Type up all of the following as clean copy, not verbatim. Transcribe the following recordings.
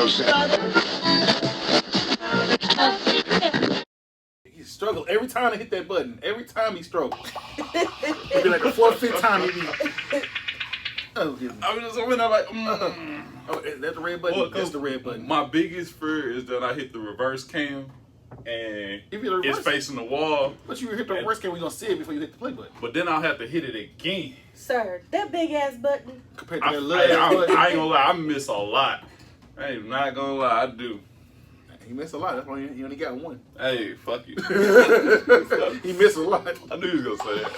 He struggled every time I hit that button. Every time he struggled. It'd be like the fourth, fifth time he'd be. Oh, I was just over there like, Oh, is that the red button? Well, that's the red button. My biggest fear is that I hit the reverse cam and it's facing the wall. But you hit the reverse cam, we're gonna see it before you hit the play button. But then I'll have to hit it again. Sir, that big ass button. Compared to that little ass button. I ain't gonna lie, I miss a lot. I ain't not gonna lie, I do. He missed a lot. That's why you only got one. Hey, fuck you. He missed a lot. I knew he was gonna say that.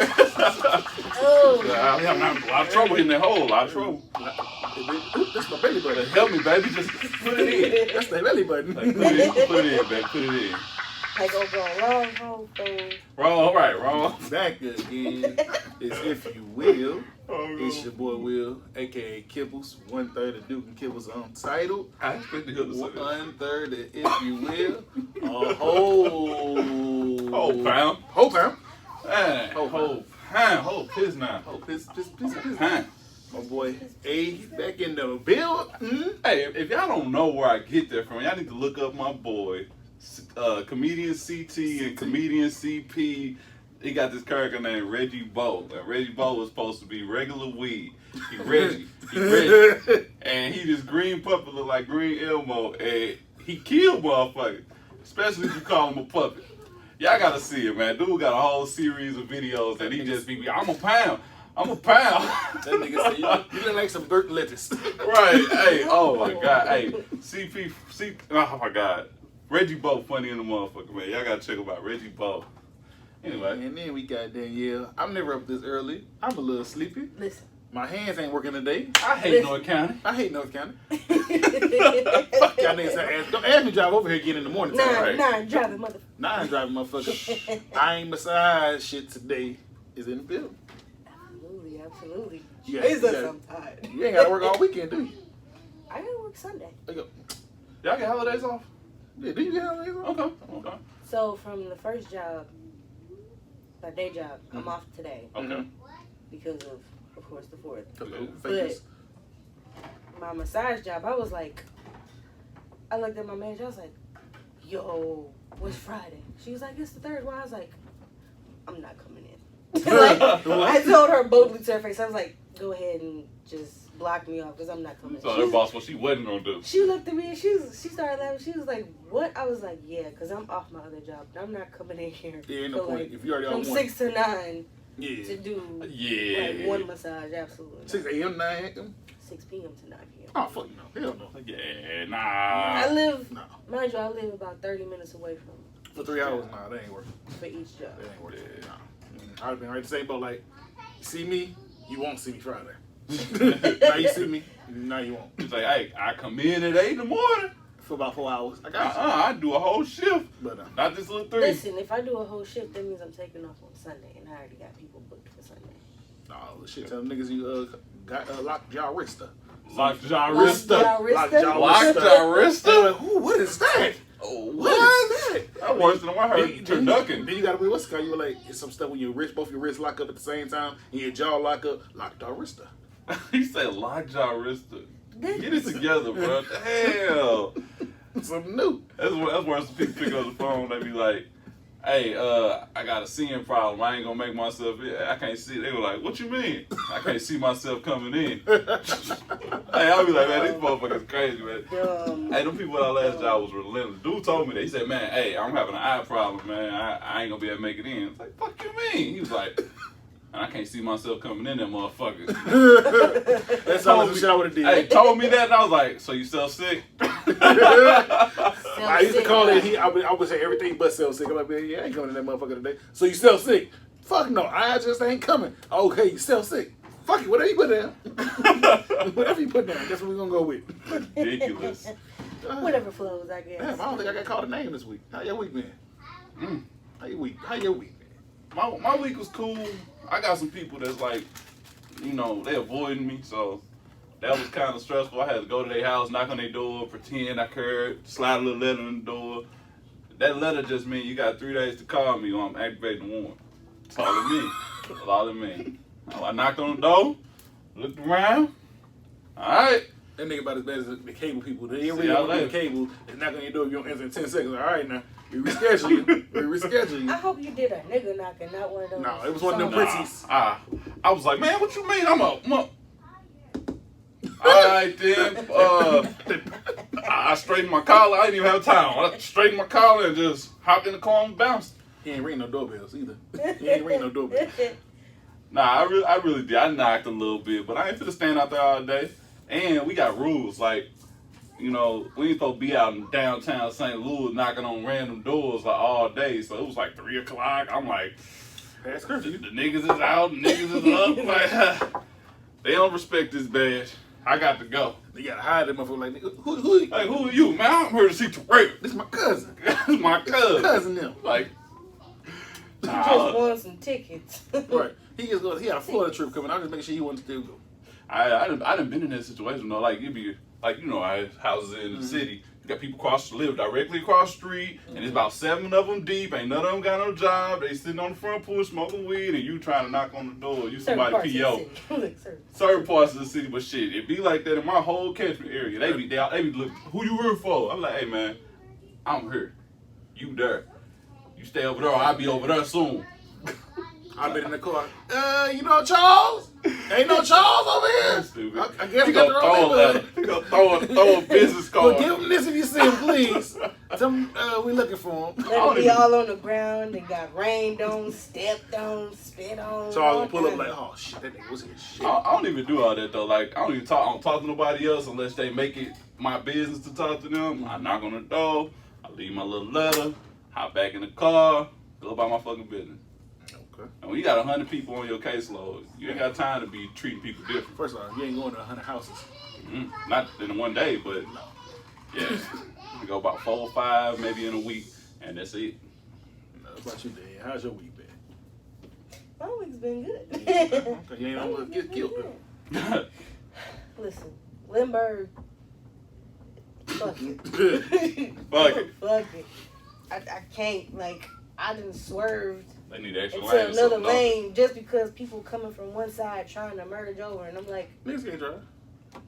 Oh. I'm having a lot of trouble hitting that hole. A lot of trouble. That's my belly button. Help me, baby. Just put it in. That's the belly button. Like, put it in, baby. Put it in. Like, oh, go wrong hole phone. Wrong, right, wrong. Back again is If You Will. Oh, It's your boy Will, aka Kibbles. 1/3 of Duke and Kibbles Untitled. I expected him to say that. 1/3 of If You Will. A whole pound. Whole pound. Man, whole pound. Whole piss now. Whole piss. Pound. My boy A back in the build. Hey, if y'all don't know where I get that from, y'all need to look up my boy, comedian CT and comedian CP. He got this character named Reggie Bo. And Reggie Bo was supposed to be regular weed. He Reggie. And he this green puppet look like Green Elmo. And he killed motherfuckers. Especially if you call him a puppet. Y'all gotta see it, man. Dude got a whole series of videos that he just be, I'm a pound. That nigga said, you look like some dirt lettuce. Right. Hey, oh my God. Hey, oh my God. Reggie Bo funny in the motherfucker, man. Y'all gotta check him out. Reggie Bo. Anyway. And then we got Danielle. I'm never up this early. I'm a little sleepy. Listen. My hands ain't working today. I hate North County. I hate North County. Fuck y'all niggas. Don't ask me to drive over here again in the morning time. Nah, driving motherfucker. Nah, I'm driving motherfucker. I ain't massage shit today. Is in the building. Absolutely. Yeah, Jesus, I'm tired. You ain't gotta work all weekend, do you? I gotta work Sunday. There you go. Y'all get holidays off? Yeah, do you get holidays off? Okay. So from the first job, my day job, I'm off today. Okay. Because of course, the 4th. But my massage job, I was like, I looked at my manager, I was like, yo, what's Friday? She was like, it's the 3rd. Well, I was like, I'm not coming in. Like, I told her boldly to her face, I was like, go ahead and just block me off because I'm not coming. So her boss, what she wasn't gonna do. She looked at me and she started laughing. She was like, what? I was like, yeah, because I'm off my other job. I'm not coming in here. Yeah, ain't no point. Like, If you already on from one. 6 to 9 Yeah. to do like one massage, absolutely. 6 a.m. 9 a.m. 6 p.m. to 9 p.m. Oh fuck no, hell no. Yeah, nah. I live, mind you, I live about 30 minutes away from. For 3 hours, nah, that ain't working. For each job. That ain't working. Nah. I'd have been right the same boat. Like, see me, you won't see me Friday. Now you see me, now you won't. It's like, hey, I come in at 8 in the morning. For about 4 hours. I got you. I do a whole shift. But not this little 3. Listen, if I do a whole shift, that means I'm taking off on Sunday, and I already got people booked for Sunday. Oh shit! Tell them niggas you got lockjaw wrister. Lockjaw wrister. Lockjaw wrister. Ooh, what is that? Oh, what is that? That worse than what I heard. Turducken. Then you gotta be what's it called? You were like, it's some stuff when your wrist, both your wrists lock up at the same time, and your jaw lock up. Lockjaw wrister. He said lockjaw wrister. Get it together, bro. Hell. Something new. That's where some people pick up the phone. They be like, hey, I got a seeing problem. I ain't gonna make myself in. I can't see. They were like, what you mean? I can't see myself coming in. Hey, I'll be like, man, these motherfuckers crazy, man. Hey, them people at our last job was relentless. Dude told me that. He said, man, hey, I'm having an eye problem, man. I ain't gonna be able to make it in. I was like, fuck you mean? He was like, I can't see myself coming in there, motherfucker. That's all the shit I would have did. Hey, told me that, and I was like, so you self sick? I used to call it. I would say everything but self sick. I'm like, man, yeah, I ain't coming to that motherfucker today. So you self sick? Fuck no, I just ain't coming. Okay, you self sick. Fuck it, whatever you put down. Whatever you put down, that's what we're gonna go with. Ridiculous. Whatever flows, I guess. Damn, I don't think I got called a name this week. How your week been? How your week been? My week was cool. I got some people that's like, you know, they avoiding me, so that was kind of stressful. I had to go to their house, knock on their door, pretend I cared, slide a little letter in the door. That letter just means you got 3 days to call me or I'm activating the warrant. That's all it means. That's all it means. I knocked on the door, looked around. All right. That nigga about as bad as the cable people. They ain't See really y'all on the later. cable. It's not gonna do if you don't answer in 10 seconds. All right, now we reschedule you. We reschedule you. I hope you did a nigga knocking, not one of those. No, it was one of them songs. pretties. I was like, man, what you mean? I'm a. Alright then, I straightened my collar. I didn't even have time. I straightened my collar and just hopped in the car and bounced. He ain't ring no doorbells either. He ain't ring no doorbells. Nah, I really did. I knocked a little bit, but I ain't finna stand out there all day. And we got rules, like, you know, we ain't supposed to be out in downtown St. Louis knocking on random doors like all day. So it was like 3 o'clock. I'm like, Past curfew. the niggas is out, niggas is up. Like, they don't respect this badge. I got to go. They gotta hide that motherfucker like, nigga, who Like, who are you, man? I'm here to see Terrell. This my cousin. This is my cousin. Them. Like, You just won some tickets. Right. He had a Florida trip coming. I'm just making sure he wants to still go. I done been in that situation though. Like, it'd be like, you know, I have houses in the city. You got people live directly across the street, and it's about 7 of them deep. Ain't none of them got no job. They sitting on the front porch smoking weed, and you trying to knock on the door. You Certain parts somebody of PO. the city. Look, Certain parts of the city, but shit, it be like that in my whole catchment area. They be look, who you here for? I'm like, hey man, I'm here. You there. You stay over there, or I'll be over there soon. I've been in the car. You know Charles? Ain't no Charles over here. Stupid. I guess You we got the gonna wrong throw a neighborhood. letter. You gonna throw a business card. Well, give him this if you see him, please. Tell him we looking for him. Let it be all on the ground. They got rained on, stepped on, spit on. Charles all will pull up kinds like, of- oh shit, that nigga was here. Shit. I don't even do all that though. Like, I don't talk to nobody else unless they make it my business to talk to them. I knock on the door. I leave my little letter. Hop back in the car. Go about my fucking business. Okay. And when you got 100 people on your caseload, you ain't got time to be treating people different. First of all, you ain't going to 100 houses. Not in one day, but yeah, you go about 4 or 5, maybe in a week, and that's it. No, what about you, Dan? How's your week been? My week's been good. Okay, you ain't My almost week's get been killed. good. Listen, Lindbergh. Fuck it. Fuck it. Fuck it. I can't, like, I done swerved They need extra into lanes. another lane just because people coming from one side trying to merge over, and I'm like, Niggas can't drive.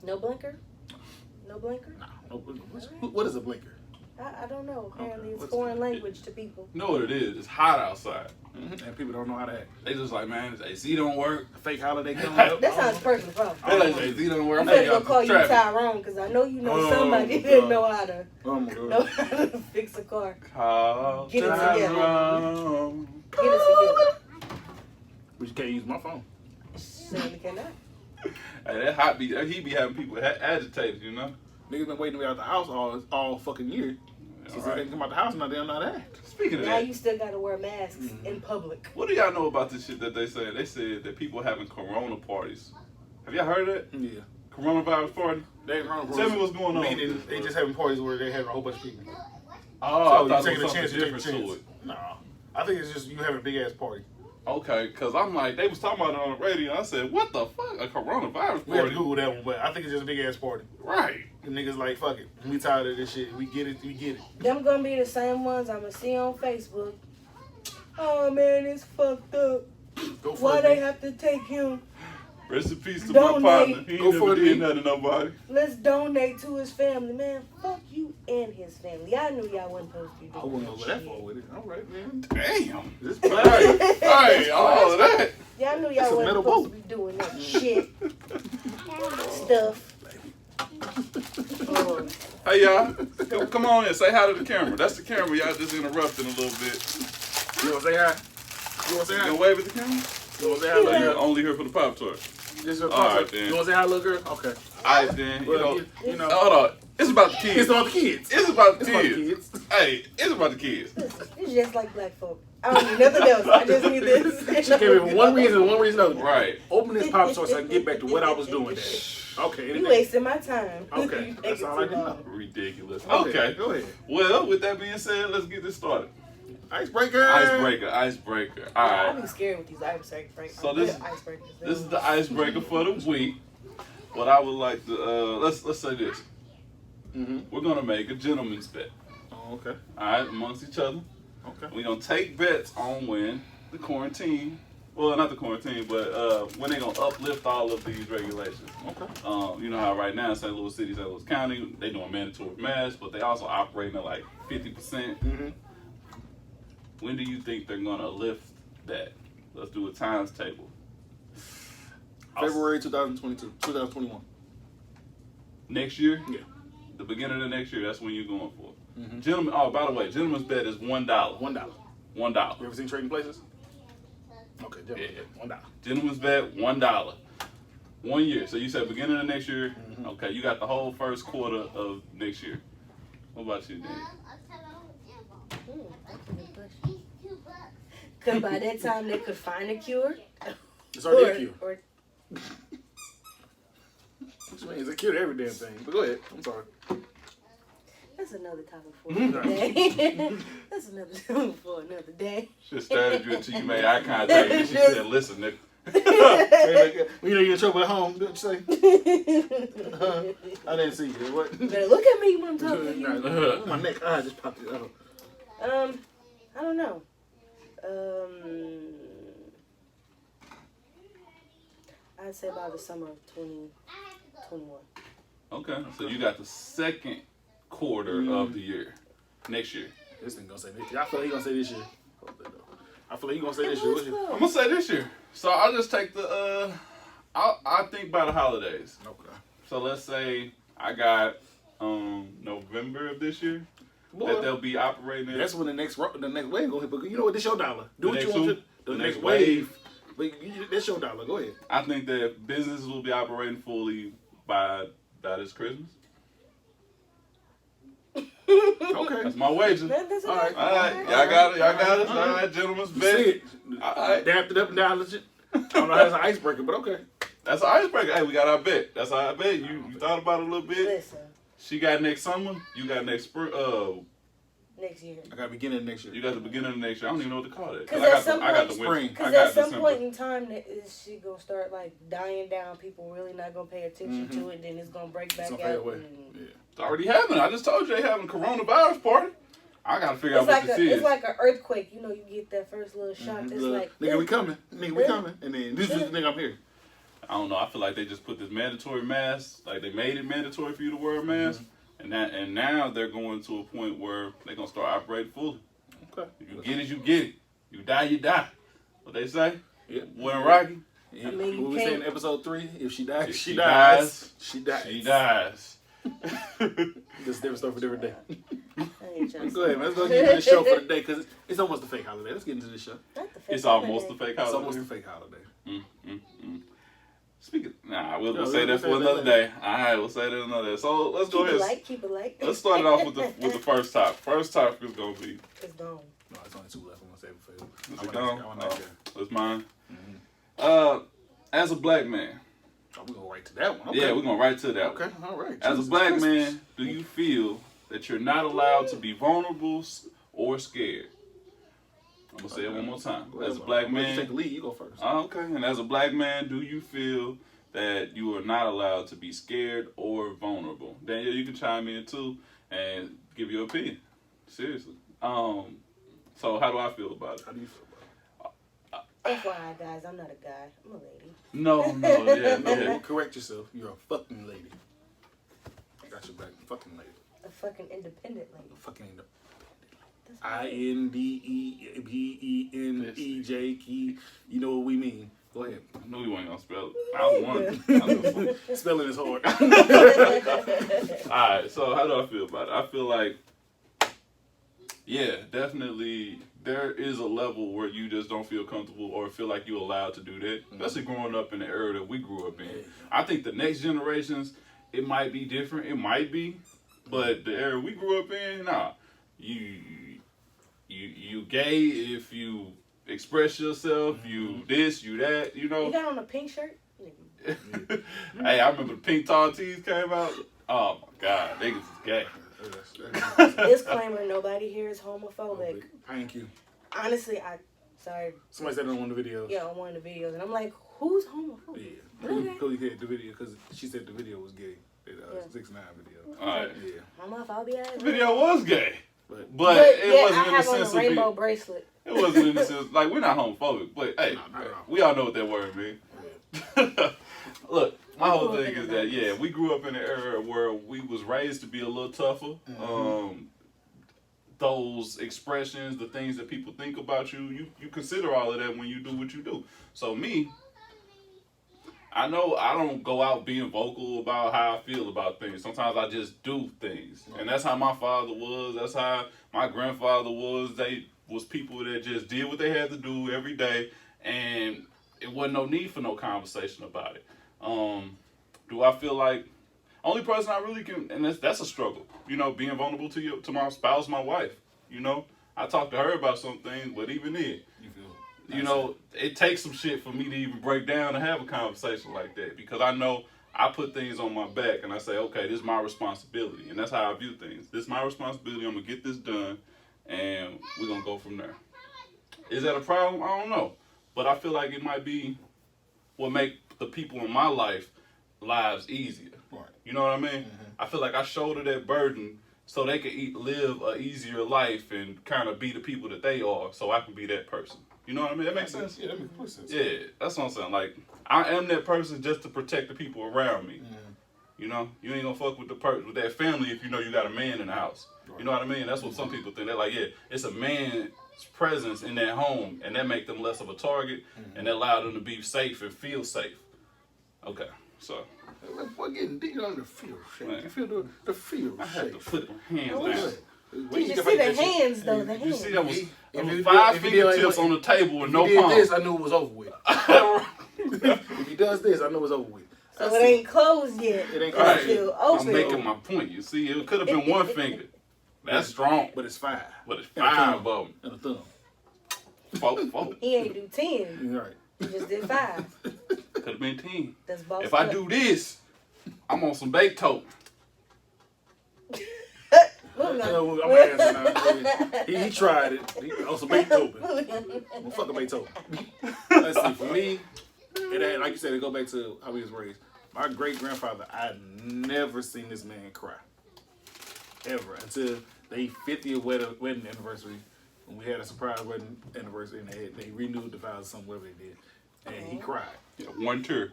no blinker? No blinker? No, what is a blinker? I don't know. Apparently Okay, it's what's foreign that? language to people. You know what it is? It's hot outside. And people don't know how to act. They just like, man, this AC don't work. A fake holiday coming up. That sounds personal problem. They like, AC don't work. I'm I'm gonna go out call the you traffic. Tyrone because I know you know Oh, somebody God. that know how to Oh my god. fix a car. Call Get it together. Tyrone. Get it together. But you can't use my phone. Certainly cannot. Hey, that hot he be having people agitated, you know? Niggas been waiting to be out the house all fucking year. Since they Alright. didn't come out the house, now they don't know how to act. Speaking of Now that, you still gotta wear masks in public. what do y'all know about this shit that they said? They said that people having corona parties. Have y'all heard of that? Yeah. Coronavirus party? They ain't wrong. Tell me what's going on. Meaning they just having parties where they have a whole bunch of people. Oh, So I you thought taking it a was chance, something you take a different to chance. it. No. I think it's just you having a big ass party. Okay, because I'm like, they was talking about it on the radio. I said, what the fuck? A coronavirus We have party? to Google that one, but I think it's just a big ass party. Right. And niggas like, fuck it. We tired of this shit. We get it. We get it. Them gonna be the same ones I'ma see on Facebook. Oh man, it's fucked up. Go for Why it. they man. have to take him? Rest in peace to Donate. my partner. He Go ain't for never it, did B. nothing to nobody. Let's donate to his family, man. Fuck you and his family. I knew y'all wasn't supposed to be I doing wouldn't go that shit. far with it. All right, man. Damn. This Hey, all of that. Y'all knew It's y'all a wasn't metal supposed boat. to be doing that shit. Stuff. Hey, y'all. Come on in. Say hi to the camera. That's the camera. Y'all just interrupting a little bit. You want to say hi? You want to say You hi? gonna wave at the camera? You want to say hi, Or little you girl? only here for the Pop Tart? This your All right, concert. then. You want to say hi, little girl? Okay. All right, then. Well, you know, Hold on. It's about the kids. it's all the kids. It's about the It's about the kids. kids. Hey, it's about the kids. Listen, it's just like black folk. I don't need nothing else. I just need this. She came here for one reason and one reason only. Right. Open this pop source so I can get back to what I was doing there. Okay. You anything? wasting my time. Okay, You that's taking all I too can long. Ridiculous. Okay, Okay. go ahead. Well, with that being said, let's get this started. Icebreaker. Icebreaker. All I right. be scared with these icebreakers. So this- icebreakers. This is the icebreaker for the week. What I would like to let's say this. Mm-hmm. We're gonna make a gentleman's bet. Oh, okay. All right, amongst each other. Okay. We're gonna take bets on when the quarantine Well, not the quarantine, but when they gonna uplift all of these regulations. Okay. You know how right now in St. Louis City, St. Louis County, they doing mandatory masks, but they also operating at like 50%. Mm-hmm. When do you think they're gonna lift that? Let's do a times table. February 2022, 2021. Next year? Yeah. The beginning of next year, that's when you're going for. Mm-hmm. Gentlemen, oh, by the way, gentleman's bet is $1. $1. $1. You ever seen Trading Places? Okay, Yeah. $1. Gentleman's bet, $1. 1 year. So you said beginning of next year. Mhm. Okay, you got the whole first quarter of next year. What about you, Dan? That's a good question. Because by that time they could find a cure. It's already a cure. Or Which means it's a cure to every damn thing. But go ahead. I'm sorry. that's another topic for Mhm. another day. That's another topic for another day. She stared at you until you made eye contact and she said, listen, nigga. When you're in trouble at home, don't you say? I didn't see you. What? You better look at me when I'm talking to you. Nah, my neck eye just popped it out. I don't know. I'd say about the summer of 2021. Okay, so you got the second quarter of the year. Next year. This thing gonna say this year. I feel like he gonna say this year. I feel like he gonna say this year. What's your... I'm gonna say this year. So I'll just take the I think by the holidays. Okay. So let's say I got November of this year that they'll be operating. That's when the next wave gonna hit. But you know what? This your dollar. Do The what next you want who? to. The The next next wave. But that's your dollar. Go ahead. I think that businesses will be operating fully by this Christmas. Okay. That's my wager. That's All right. All right, y'all got it. Y'all got it. All right, gentlemen's You bet. see it. All right. Dapped it up and down. Legit. I don't know how that's an icebreaker, but okay. That's an icebreaker. Hey, we got our bet. That's our bet. You thought about it a little bit. Listen, She got next summer. You got next spring. next year. I got beginning of next year. You got the beginning of next year. I don't even know what to call it. 'Cause I at got some the, I got the point- winter. Spring. I Because got at some December. point in time, is she gonna start like dying down? People really not gonna pay attention to it. Then it's gonna break back It's gonna fade out. away. and- Yeah. It's already happening. I just told you they having a coronavirus party. I gotta figure out It's what like this it's is. like an earthquake. You know, you get that first little shock. It's Look, like nigga, we coming. Nigga, we coming. And then this is the nigga I'm here. I don't know. I feel like they just put this mandatory mask. Like they made it mandatory for you to wear a mask, and now they're going to a point where they're gonna start operating fully. Okay. You get it, you get it. You die, you die. What they say? Yeah. When Rocky, Yeah. I mean, you what we can't- say in episode 3? If she dies, If she she dies. She dies. she dies. This is different story for different day. I ain't trying to Go ahead, man. Let's go say- get into the show for the day because it's almost a fake holiday. Let's get into the show. Not the fake It's almost holiday. a fake It's holiday. almost a fake holiday. Speaking, we'll No, say that for we'll say another that day. All right, we'll say that another day. So let's go Keep it ahead. light. Keep it light. Let's start it off with the first topic. First topic is gonna be. It's gone. No, it's only 2 left. I'm gonna save it for you. Is I it want gone? that- I want that guy. That's mine. Mhm. As a black man, Oh, we're going right to that one. Okay. yeah, we're going right to that. Okay, One. all right. As a Jesus black Christmas. man, do you feel that you're not allowed to be vulnerable or scared? I'm gonna say it one more time. Go ahead, As a bro. black I'm gonna let you man, take the lead. You go first. okay, and as a black man, do you feel that you are not allowed to be scared or vulnerable? Daniel, you can chime in too and give your opinion. Seriously. So how do I feel about it? How do you feel about FYI, guys, I'm not a guy. I'm a lady. No, yeah, it? No, yeah. correct yourself. You're a fucking lady. Got your back. Fucking lady. A fucking independent lady. Fucking ain't no. That's what I INDEPENEJ key. You know what we mean. Go ahead. I knew you weren't gonna spell it. I won. Spelling is hard. Alright, so how do I feel about it? I feel like, yeah, definitely there is a level where you just don't feel comfortable or feel like you're allowed to do that. Especially growing up in the era that we grew up in. I think the next generations, it might be different. It might be. But the era we grew up in, nah. You gay if you express yourself, you this, you that, you know. You got on a pink shirt? Hey, I remember the pink tall tees came out. Oh my god, niggas is gay. Disclaimer, nobody here is homophobic. Thank you. Honestly, sorry. Somebody said it on one of the videos. Yeah, on one of the videos. And I'm like, who's homophobic? Yeah. Okay. Cody did the video because she said the video was gay. The Yeah. 6ix9ine video. Alright. Yeah. Homophobic. The video was gay. But it yeah, wasn't I in the have on sense a of rainbow being, bracelet. it wasn't in the sense, like, we're not homophobic, but hey, No, not at all. we all know what that word means. Look, my whole thing is that, yeah, we grew up in an era where we was raised to be a little tougher. Those expressions, the things that people think about you consider all of that when you do what you do. So me, I know I don't go out being vocal about how I feel about things. Sometimes I just do things. And that's how my father was. That's how my grandfather was. They was people that just did what they had to do every day. And it wasn't no need for no conversation about it. Do I feel like only person I really can, and that's a struggle, you know, being vulnerable to my spouse, my wife, you know. I talk to her about some things, but even then, you know, it takes some shit for me to even break down and have a conversation like that, because I know I put things on my back and I say, okay, this is my responsibility, and that's how I view things. This is my responsibility. I'm gonna get this done, and we're gonna go from there. Is that a problem? I don't know, but I feel like it might be what make the people in my lives easier. Right. You know what I mean? I feel like I shoulder that burden so they can live a easier life and kind of be the people that they are, so I can be that person. You know what I mean? That makes sense? Yeah, that makes complete sense. Yeah, that's what I'm saying. Like, I am that person just to protect the people around me. You know, you ain't gonna fuck with with that family if you know you got a man in the house. You know what I mean? That's what some people think. They're like, yeah, it's a man's presence in that home, and that make them less of a target, and that allow them to be safe and feel safe. Okay, so. We're getting deep on the feel shape. You feel the feel shape. I had to put my hands Oh, down. Did you see the hands though? The You hands. see, that was If 5 if he did like- fingertips on the table with If no he did palm. this, I knew it was over with. If he does this, I know it's over with. So it ain't closed yet. It ain't It's closed still yet. open. I'm making my point. You see, it could have been one finger. That's strong. But it's 5. But it's And a 5 thumb. of them. And a thumb. 4. He ain't do 10. You're right. He just did 5. Could have been 10. That's boss. If I do this, I'm on some Beethoven. Moving on. I'm asking now. He tried it. He also Beethoven. Well, fuck a Beethoven. Let's see. For me, it ain't like you said. It go back to how we was raised. My great grandfather, I never seen this man cry ever until they 50th wedding anniversary. When we had a surprise wedding anniversary, and they renewed the vows or something, whatever they did, and he cried. Yeah, one tear.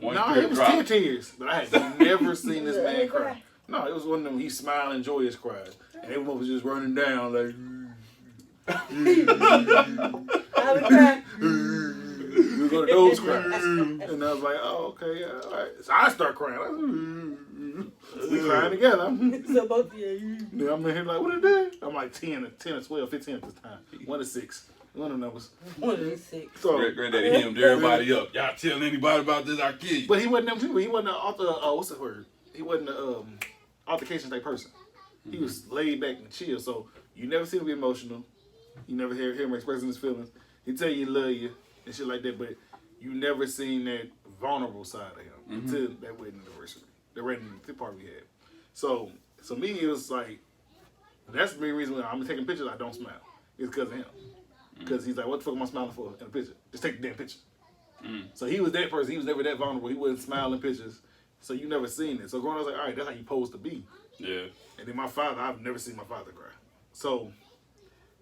One No, tear it was drop. tears, but I had never seen this man cry. No, it was one of them he smiling joyous cries, and everyone was just running down like. I would cry. We were going to those cries, and I was like, "Oh, okay, yeah, all right." So I start crying. We crying together. So both of you. Then I'm in here like, "What it did?" I'm like 10 or 12, 15 at this time. 1 to 6. One of the numbers. 1 to 6. So, Granddaddy hemmed everybody up. Y'all tell anybody about this, I'll kill you. but he wasn't them people. He wasn't what's the word? He wasn't the altercation type person. He was laid back and chill. So you never see him be emotional. You never hear him expressing his feelings. He tell you he love you and shit like that. But you never seen that vulnerable side of him until that wedding anniversary, the wedding party we had. So me, it was like that's the main reason when I'm taking pictures. I don't smile. It's because of him. Because he's like, what the fuck am I smiling for in a picture? Just take the damn picture. So he was that person. He was never that vulnerable. He wasn't smiling pictures. So you never seen it. So growing up, I was like, all right, that's how you supposed to be. Yeah. And then my father, I've never seen my father cry. So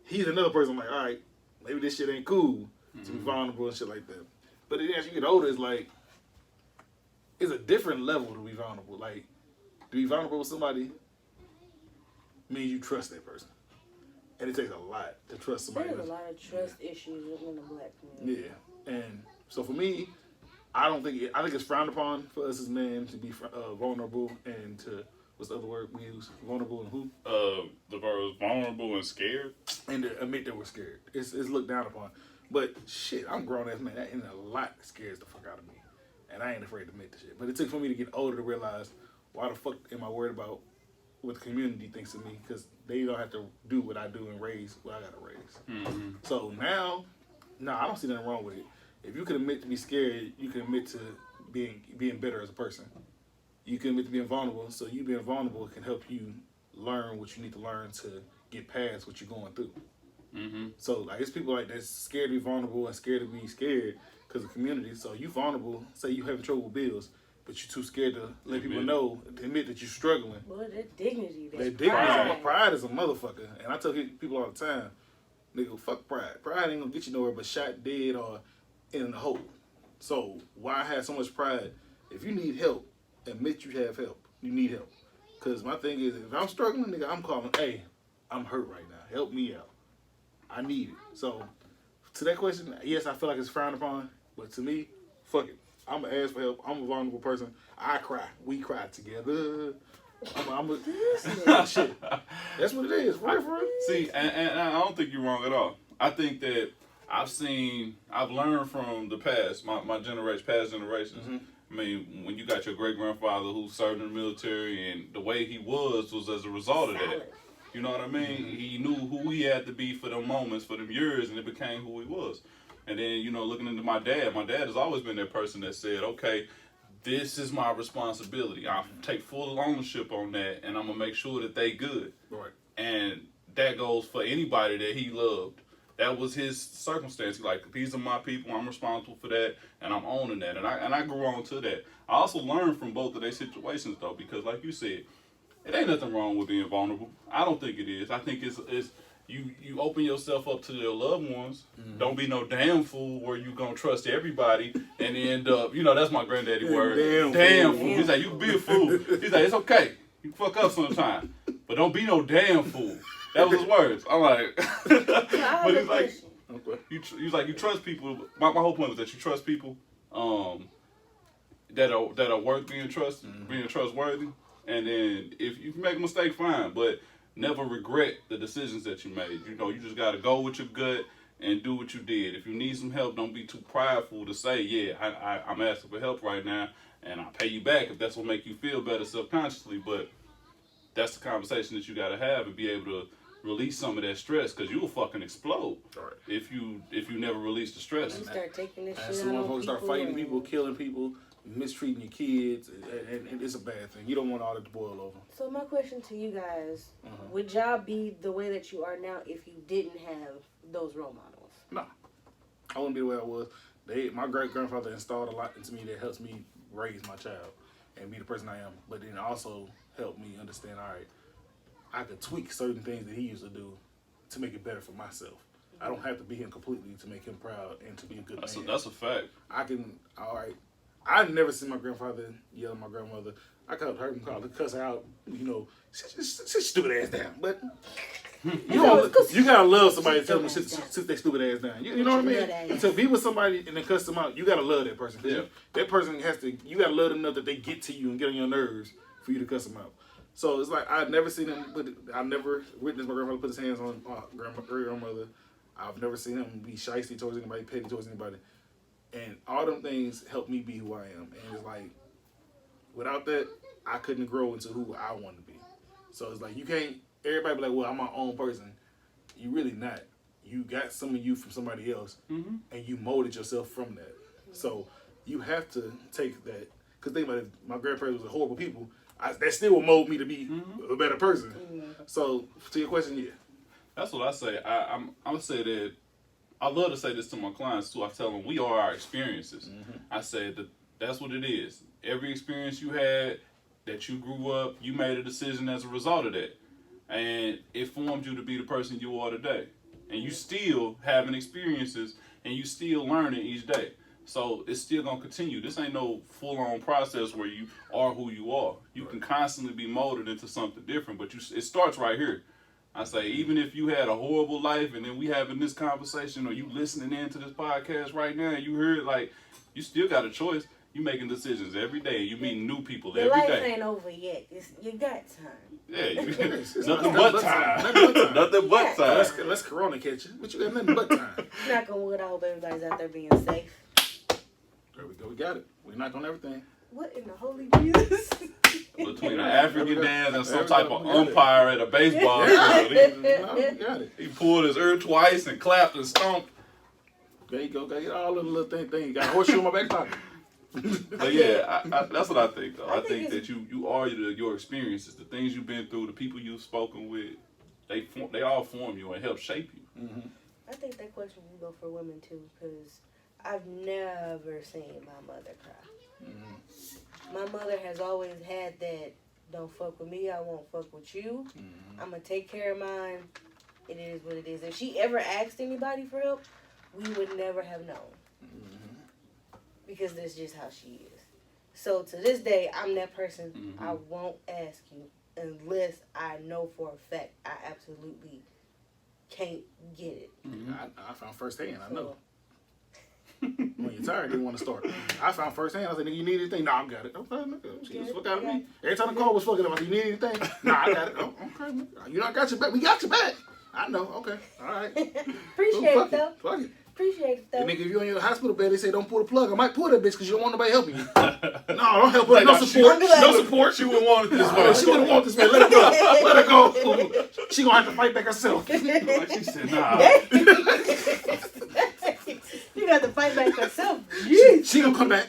he's another person. I'm like, all right, maybe this shit ain't cool to be vulnerable and shit like that. But then as you get older, it's like, it's a different level to be vulnerable. Like, to be vulnerable with somebody means you trust that person. And it takes a lot to trust somebody There's else. a lot of trust issues within the black community. Yeah, and so for me, I think it's frowned upon for us as men to be vulnerable and to what's the other word we use? Vulnerable and who? The word vulnerable and scared. And to admit that we're scared. It's looked down upon. But shit, I'm grown ass man. That ain't a lot that scares the fuck out of me, and I ain't afraid to admit the shit. But it took for me to get older to realize why the fuck am I worried about what the community thinks of me, because they don't have to do what I do and raise what I gotta raise. So now, I don't see nothing wrong with it. If you can admit to be scared, you can admit to being better as a person. You can admit to being vulnerable, so you being vulnerable can help you learn what you need to learn to get past what you're going through. So like it's people like that's scared to be vulnerable and scared to be scared because of community. So you vulnerable, say you having trouble with bills, but you're too scared to let people know, to admit that you're struggling. Well, that dignity. That dignity, pride is a motherfucker. And I tell people all the time, nigga, fuck pride. Pride ain't gonna get you nowhere but shot dead or in a hole. So why have so much pride? If you need help, admit you have help. You need help. Because my thing is, if I'm struggling, nigga, I'm calling, hey, I'm hurt right now. Help me out. I need it. So to that question, yes, I feel like it's frowned upon. But to me, fuck it. I'm going to ask for help. I'm a vulnerable person. I cry. We cry together. Shit. That's what it is. For real. See, and I don't think you're wrong at all. I think that I've learned from the past, my generation, past generations. Mm-hmm. I mean, when you got your great grandfather who served in the military, and the way he was as a result of that. You know what I mean? Mm-hmm. He knew who he had to be for them moments, for them years, and it became who he was. And then, you know, looking into my dad has always been that person that said, okay, this is my responsibility. I'll take full ownership on that, and I'm going to make sure that they good. Right. And that goes for anybody that he loved. That was his circumstance. Like, these are my people, I'm responsible for that, and I'm owning that. And I grew on to that. I also learned from both of their situations, though, because like you said, it ain't nothing wrong with being vulnerable. I don't think it is. I think it's you open yourself up to your loved ones. Mm-hmm. Don't be no damn fool where you gonna trust everybody and end up, you know, that's my granddaddy word. Damn fool. He's like, you can be a fool. He's like, it's okay. You can fuck up sometime. But don't be no damn fool. That was his words. I'm like, but he's like, you trust people. My whole point was that you trust people that are worth being trusted, mm-hmm. being trustworthy. And then if you make a mistake, fine, but never regret the decisions that you made. You know, you just got to go with your gut and do what you did. If you need some help, don't be too prideful to say, yeah, I'm asking for help right now, and I'll pay you back if that's what make you feel better subconsciously. But that's the conversation that you got to have and be able to release some of that stress, because you will fucking explode if you never release the stress. You start taking this shit so when folks start fighting people, killing people, mistreating your kids, and it's a bad thing. You don't want all that to boil over. So my question to you guys, would y'all be the way that you are now if you didn't have those role models? No. I wouldn't be the way I was. My great-grandfather installed a lot into me that helps me raise my child and be the person I am. But then also helped me understand, all right, I could tweak certain things that he used to do to make it better for myself. Mm-hmm. I don't have to be him completely to make him proud and to be a good man. That's a fact. I've never seen my grandfather yell at my grandmother. I could have heard him cuss her out, you know, sit stupid ass down. But you gotta love somebody to tell them sit their stupid ass down. You know what I mean? And to be with somebody and then cuss them out, you gotta love that person. Yeah. That person you gotta love them enough that they get to you and get on your nerves for you to cuss them out. So it's like I've never seen him I've never witnessed my grandfather put his hands on my grandmother. I've never seen him be shysty towards anybody, petty towards anybody. And all them things help me be who I am. And it's like, without that, I couldn't grow into who I want to be. So it's like, you can't, everybody be like, well, I'm my own person. You really not. You got some of you from somebody else, mm-hmm. and you molded yourself from that. So you have to take that, because think about it, my grandparents was horrible people. That still will mold me to be mm-hmm. a better person. Mm-hmm. So to your question, yeah. That's what I say. I'm going to say that, I love to say this to my clients too. I tell them we are our experiences. Mm-hmm. I say that's what it is. Every experience you had, that you grew up, you made a decision as a result of that. And it formed you to be the person you are today. And you still having experiences and you still learning each day. So it's still going to continue. This ain't no full-on process where you are who you are. You can constantly be molded into something different, but it starts right here. I say, even if you had a horrible life and then we having this conversation or you listening into this podcast right now and you heard, like, you still got a choice. You making decisions every day. You meeting new people every day. Your life ain't over yet. You got time. Yeah, nothing but time. Nothing but time. Let's Corona catch you. But you got nothing but time. Knock on wood, I hope everybody's out there being safe. There we go. We got it. We knocked on everything. What in the holy Jesus? Between an African dance and some type of umpire at a baseball field. He pulled his ear twice and clapped and stomped. There you go. Got to get all the little things. Got a horseshoe in my back pocket. But yeah, that's what I think, though. I think that you are your experiences, the things you've been through, the people you've spoken with, they all form you and help shape you. Mm-hmm. I think that question will go for women, too, because I've never seen my mother cry. Mm-hmm. my mother has always had that. Don't fuck with me. I won't fuck with you. Mm-hmm. I'm gonna take care of mine. It is what it is. If she ever asked anybody for help, we would never have known. Because that's just how she is. So to this day, I'm that person. Mm-hmm. I won't ask you unless I know for a fact I absolutely can't get it. Mm-hmm. I found firsthand. I know. When you're tired, you want to start. I found firsthand. I said, nigga, you need anything? Nah, I got it. Okay, nigga. She was fuck out of me. Every time the call was fucking up, I said, you need anything? Nah, I got it. Oh, okay, nigga. You know, I got your back. We got your back. I know. Okay. All right. Appreciate Fuck it though. Fuck it. Appreciate it though. And nigga, if you're in your hospital bed, they say don't pull the plug. I might pull that bitch because you don't want nobody helping you. No, don't help her. No support. No support. She wouldn't want it this Oh, way. she wouldn't want this man. Let her go. Let her go. She gonna have to fight back herself. Like she said, nah. You got to fight back herself. She gonna come back.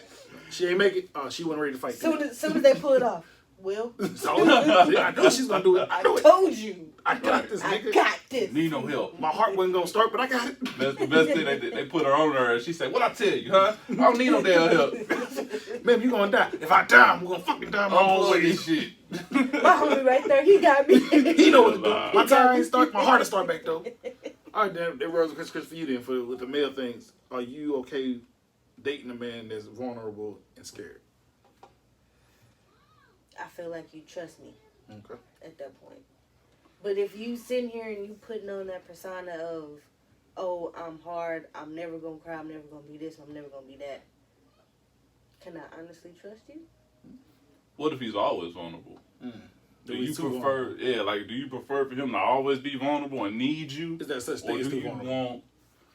She ain't make it. She wasn't ready to fight. Soon as they pull it off. Will. So I know she's gonna do it. I know it. Told you. I got this, I nigga. got this. Need no help. My heart wasn't gonna start, but I got it. That's the best thing they put her on her. And she said, what I tell you, huh? I don't need no damn help. Man, you gonna die. If I die, I'm gonna fucking die my own Unplug way. this shit. My homie right there, he got me. He know what to do. My tire ain't start. My heart will start back though. All right, then. That was Chris for you then. With the male things, are you okay dating a man that's vulnerable and scared? I feel like you trust me Okay. at that point. But if you sitting here and you putting on that persona of, oh, I'm hard, I'm never gonna cry, I'm never gonna be this, I'm never gonna be that, can I honestly trust you? What if he's always vulnerable? Do you too prefer, vulnerable. do you prefer for him to always be vulnerable and need you? Is that such Or thing as do too you vulnerable? want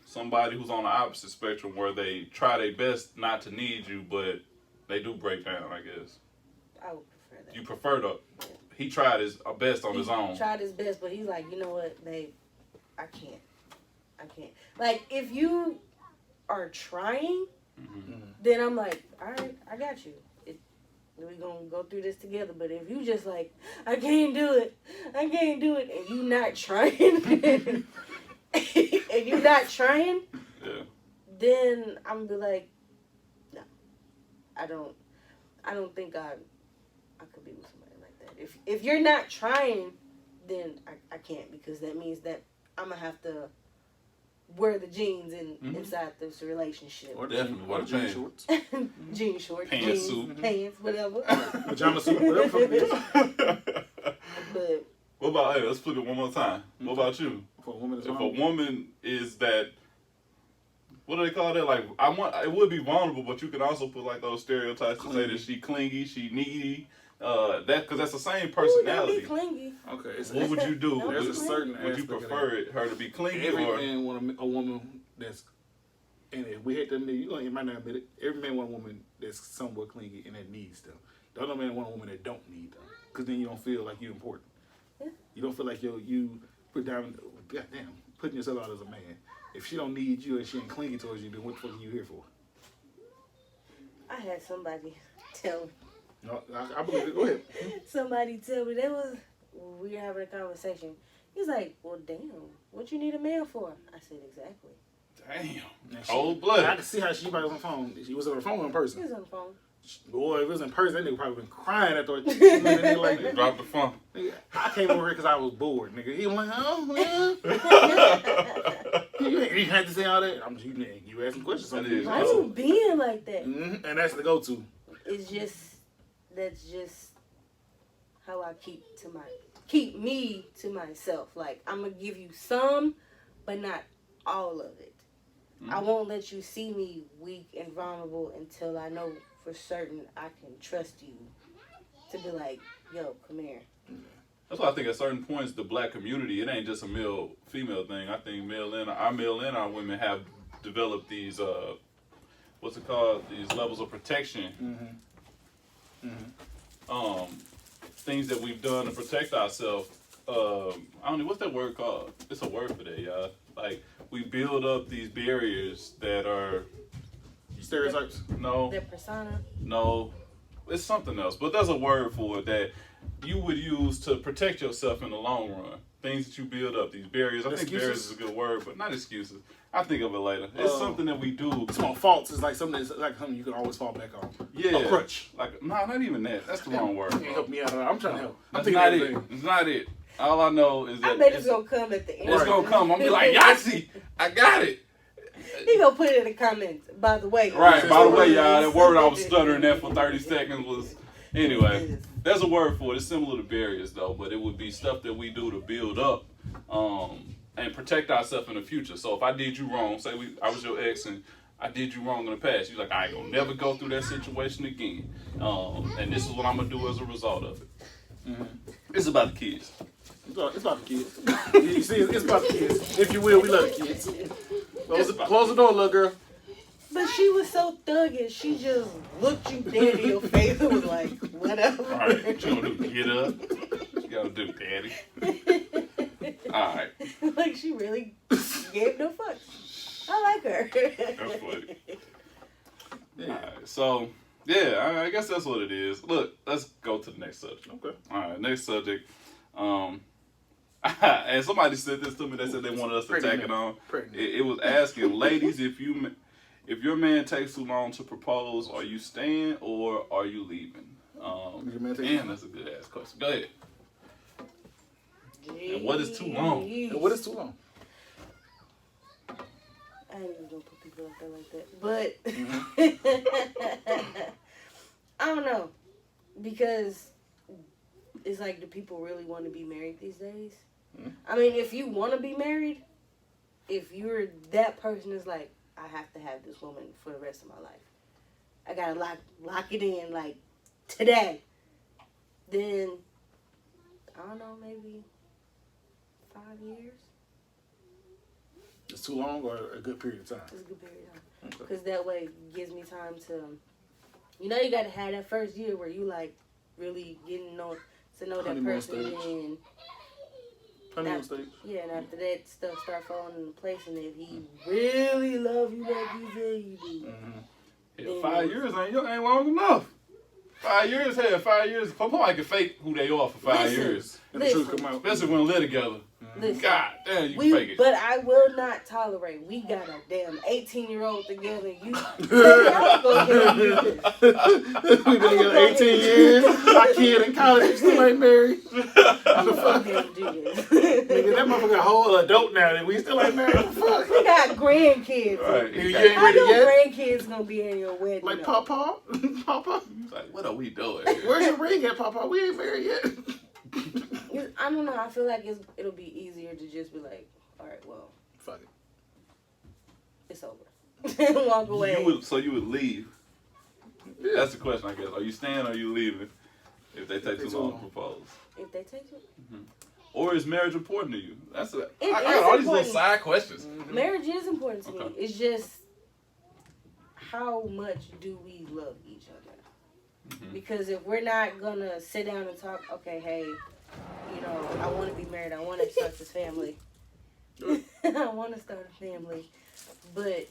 somebody who's on the opposite spectrum where they try their best not to need you, but they do break down, I guess? I would prefer that. You prefer he tried his best on his own. Tried his best, but he's like, you know what, babe, I can't. Like, if you are trying, then I'm like, all right, I got you. We're going to go through this together. But if you just like, I can't do it, and you not trying, Yeah. then I'm going to be like, no, I don't think I could be with somebody like that. If you're not trying, then I can't, because that means that I'm going to have to wear the jeans inside this relationship. Or Definitely. or the jean shorts. Jean shorts, Pants jeans, suit. pants, whatever. Pajama suit, whatever the fuck it is. But What about, let's flip it one more time. What about you? For a woman that's If a vulnerable. woman is that, what do they call that? Like, it would be vulnerable, but you could also put like those stereotypes to say that she clingy, she needy, because that's the same ooh, don't personality. be clingy. Okay, it's, What would you do? No, there's a certain Would you aspect of prefer her to be clingy every or? man want a woman that's, and if we hate to admit, you might not admit it, every man want a woman that's somewhat clingy and that needs them. The other man want a woman that don't need them, because then you don't feel like you're important. Yeah. You don't feel like you put down, goddamn, putting yourself out as a man. If she don't need you and she ain't clingy towards you, then what the fuck are you here for? I had somebody tell me. No, I believe it. Go ahead. Somebody tell me, we were having a conversation. He's like, well, damn, what you need a man for? I said, exactly. Damn. Cold Cold I blood. could see how she was on the phone. She was on the phone in He person. was on the phone. Boy, if it was in person, that nigga probably been crying after a nigga like that. Drop the phone. Nigga, I came over here because I was bored, nigga. He was like, oh, yeah. You had to say all that. I'm just, you asking questions. That is- Why you being like that? Mm-hmm. And that's the go-to. That's just how I keep me to myself. Like, I'm gonna give you some, but not all of it. I won't let you see me weak and vulnerable until I know for certain I can trust you to be like, yo, come here. That's why I think at certain points the black community, it ain't just a male-female thing. I think our male and our women have developed these what's it called? These levels of protection. Things that we've done to protect ourselves. I don't know, what's that word called? It's a word for that, y'all. Like, we build up these barriers that are Stereotypes. Their persona. no, it's something else. But there's a word for it that you would use to protect yourself in the long run. things that you build up, these barriers. I think Excuses? barriers is a good word, but not excuses. I think of it later. It's something that we do. Small faults is like something you can always fall back on. Yeah. A crutch. Like, no, not even that. That's the wrong word. You can't help me out. I'm trying to help. I'm That's thinking not everything. it. It's not it. All I know is that I bet it's gonna come at the end. it's gonna come. I'm gonna be like, Yahtzee, I got it. He gonna put it in the comments. By the way. Right, by the way, y'all, that word I was stuttering at for 30 seconds was... Anyway, there's a word for it. It's similar to barriers, though, but it would be stuff that we do to build up and protect ourselves in the future. So if I did you wrong, say I was your ex and I did you wrong in the past, you're like, I ain't gonna never go through that situation again. And this is what I'm gonna do as a result of it. Mm-hmm. It's about the kids. It's about the kids. You see, it's about the kids. If you will, we love the kids. Close the door, little girl. But she was so thuggish, she just looked you dead in your face and was like, whatever. All right, what you gonna do? Get up? What you gotta do, daddy? All right. Like, she really gave no fucks. I like her. That's funny. Yeah. All right, so, yeah, I guess that's what it is. Look, let's go to the next subject. Okay. All right, next subject. And somebody said this to me. They said they wanted us to tack it on. It was asking, ladies, if your man takes too long to propose, are you staying or are you leaving? And that's a good ass question. Go ahead. And what is too long? And what is too long? I ain't even gonna put people out there like that. But I don't know. Because it's like, do people really want to be married these days? I mean, if you want to be married, if you're that person that's like, I have to have this woman for the rest of my life, I gotta lock it in like today, then I don't know, maybe 5 years. It's too long or a good period of time? It's a good period of time. Because that way it gives me time to, you gotta have that first year where you like really getting to know that Honeymoon person stage. and Honeymoon stage. yeah, and after that stuff start falling into place, and if he really love you like you say you do, Yeah, 5 years ain't long enough. 5 years, hell, 5 years. Somebody can fake who they are for 5 years. And the truth come out. Especially when we live together. Listen, God damn, you fake it. But I will not tolerate. We got a damn 18-year-old together. You, I'm gonna go ahead and do this. We've been together 18 years. My kid in college, you still ain't married. I'm gonna go ahead and do this. Nigga, that motherfucker a whole adult now, and we still ain't married. What the fuck? We got grandkids. Right. You ain't How ready your yet? grandkids gonna be in your wedding? Like though? Papa? Papa? It's like, what are we doing? Where's your ring at, Papa? We ain't married yet. I don't know. I feel like it'll be easier to just be like, all right, well, Fuck it. it's over. Walk away. You would leave. Yeah. That's the question, I guess. Are you staying or are you leaving if they take too long to propose? If they take it. Or is marriage important to you? I It got is all these little important. side questions. Marriage is important to me. Okay. It's just how much do we love each other? Because if we're not gonna sit down and talk, okay, hey, I want to be married. I want to start this family. I want to start a family, but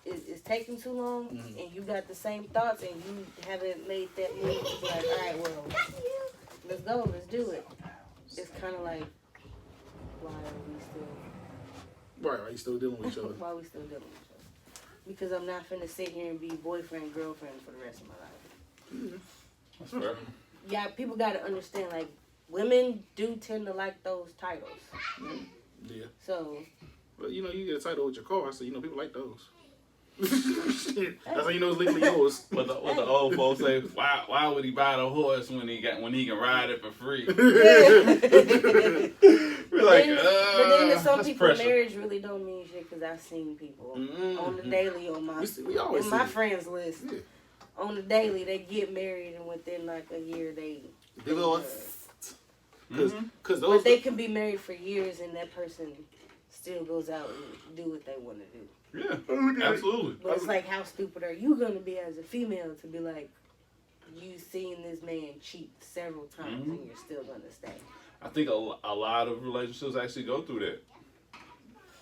it's taking too long, and you got the same thoughts, and you haven't made that move to be like, all right, well, let's go, let's do it. It's kind of like, why are we still? Right, you still dealing with each other. Why are we still dealing with each other? Because I'm not finna sit here and be boyfriend, girlfriend for the rest of my life. That's fair. Yeah, people gotta understand, like, women do tend to like those titles. Yeah. So. But you get a title with your car, so people like those. That's how you know it's legally yours. What the old folks say, why would he buy the horse when he can ride it for free? Yeah. We're like, but then to some that's people, pressure. marriage really don't mean shit, because I've seen people on the daily on my always in my see. friends list. Yeah. On the daily, they get married, and within like a year, they Because but those they can be married for years, and that person still goes out and do what they want to do. Yeah, absolutely. But it's like, how stupid are you going to be as a female to be like, you seen this man cheat several times and you're still going to stay? I think a lot of relationships actually go through that.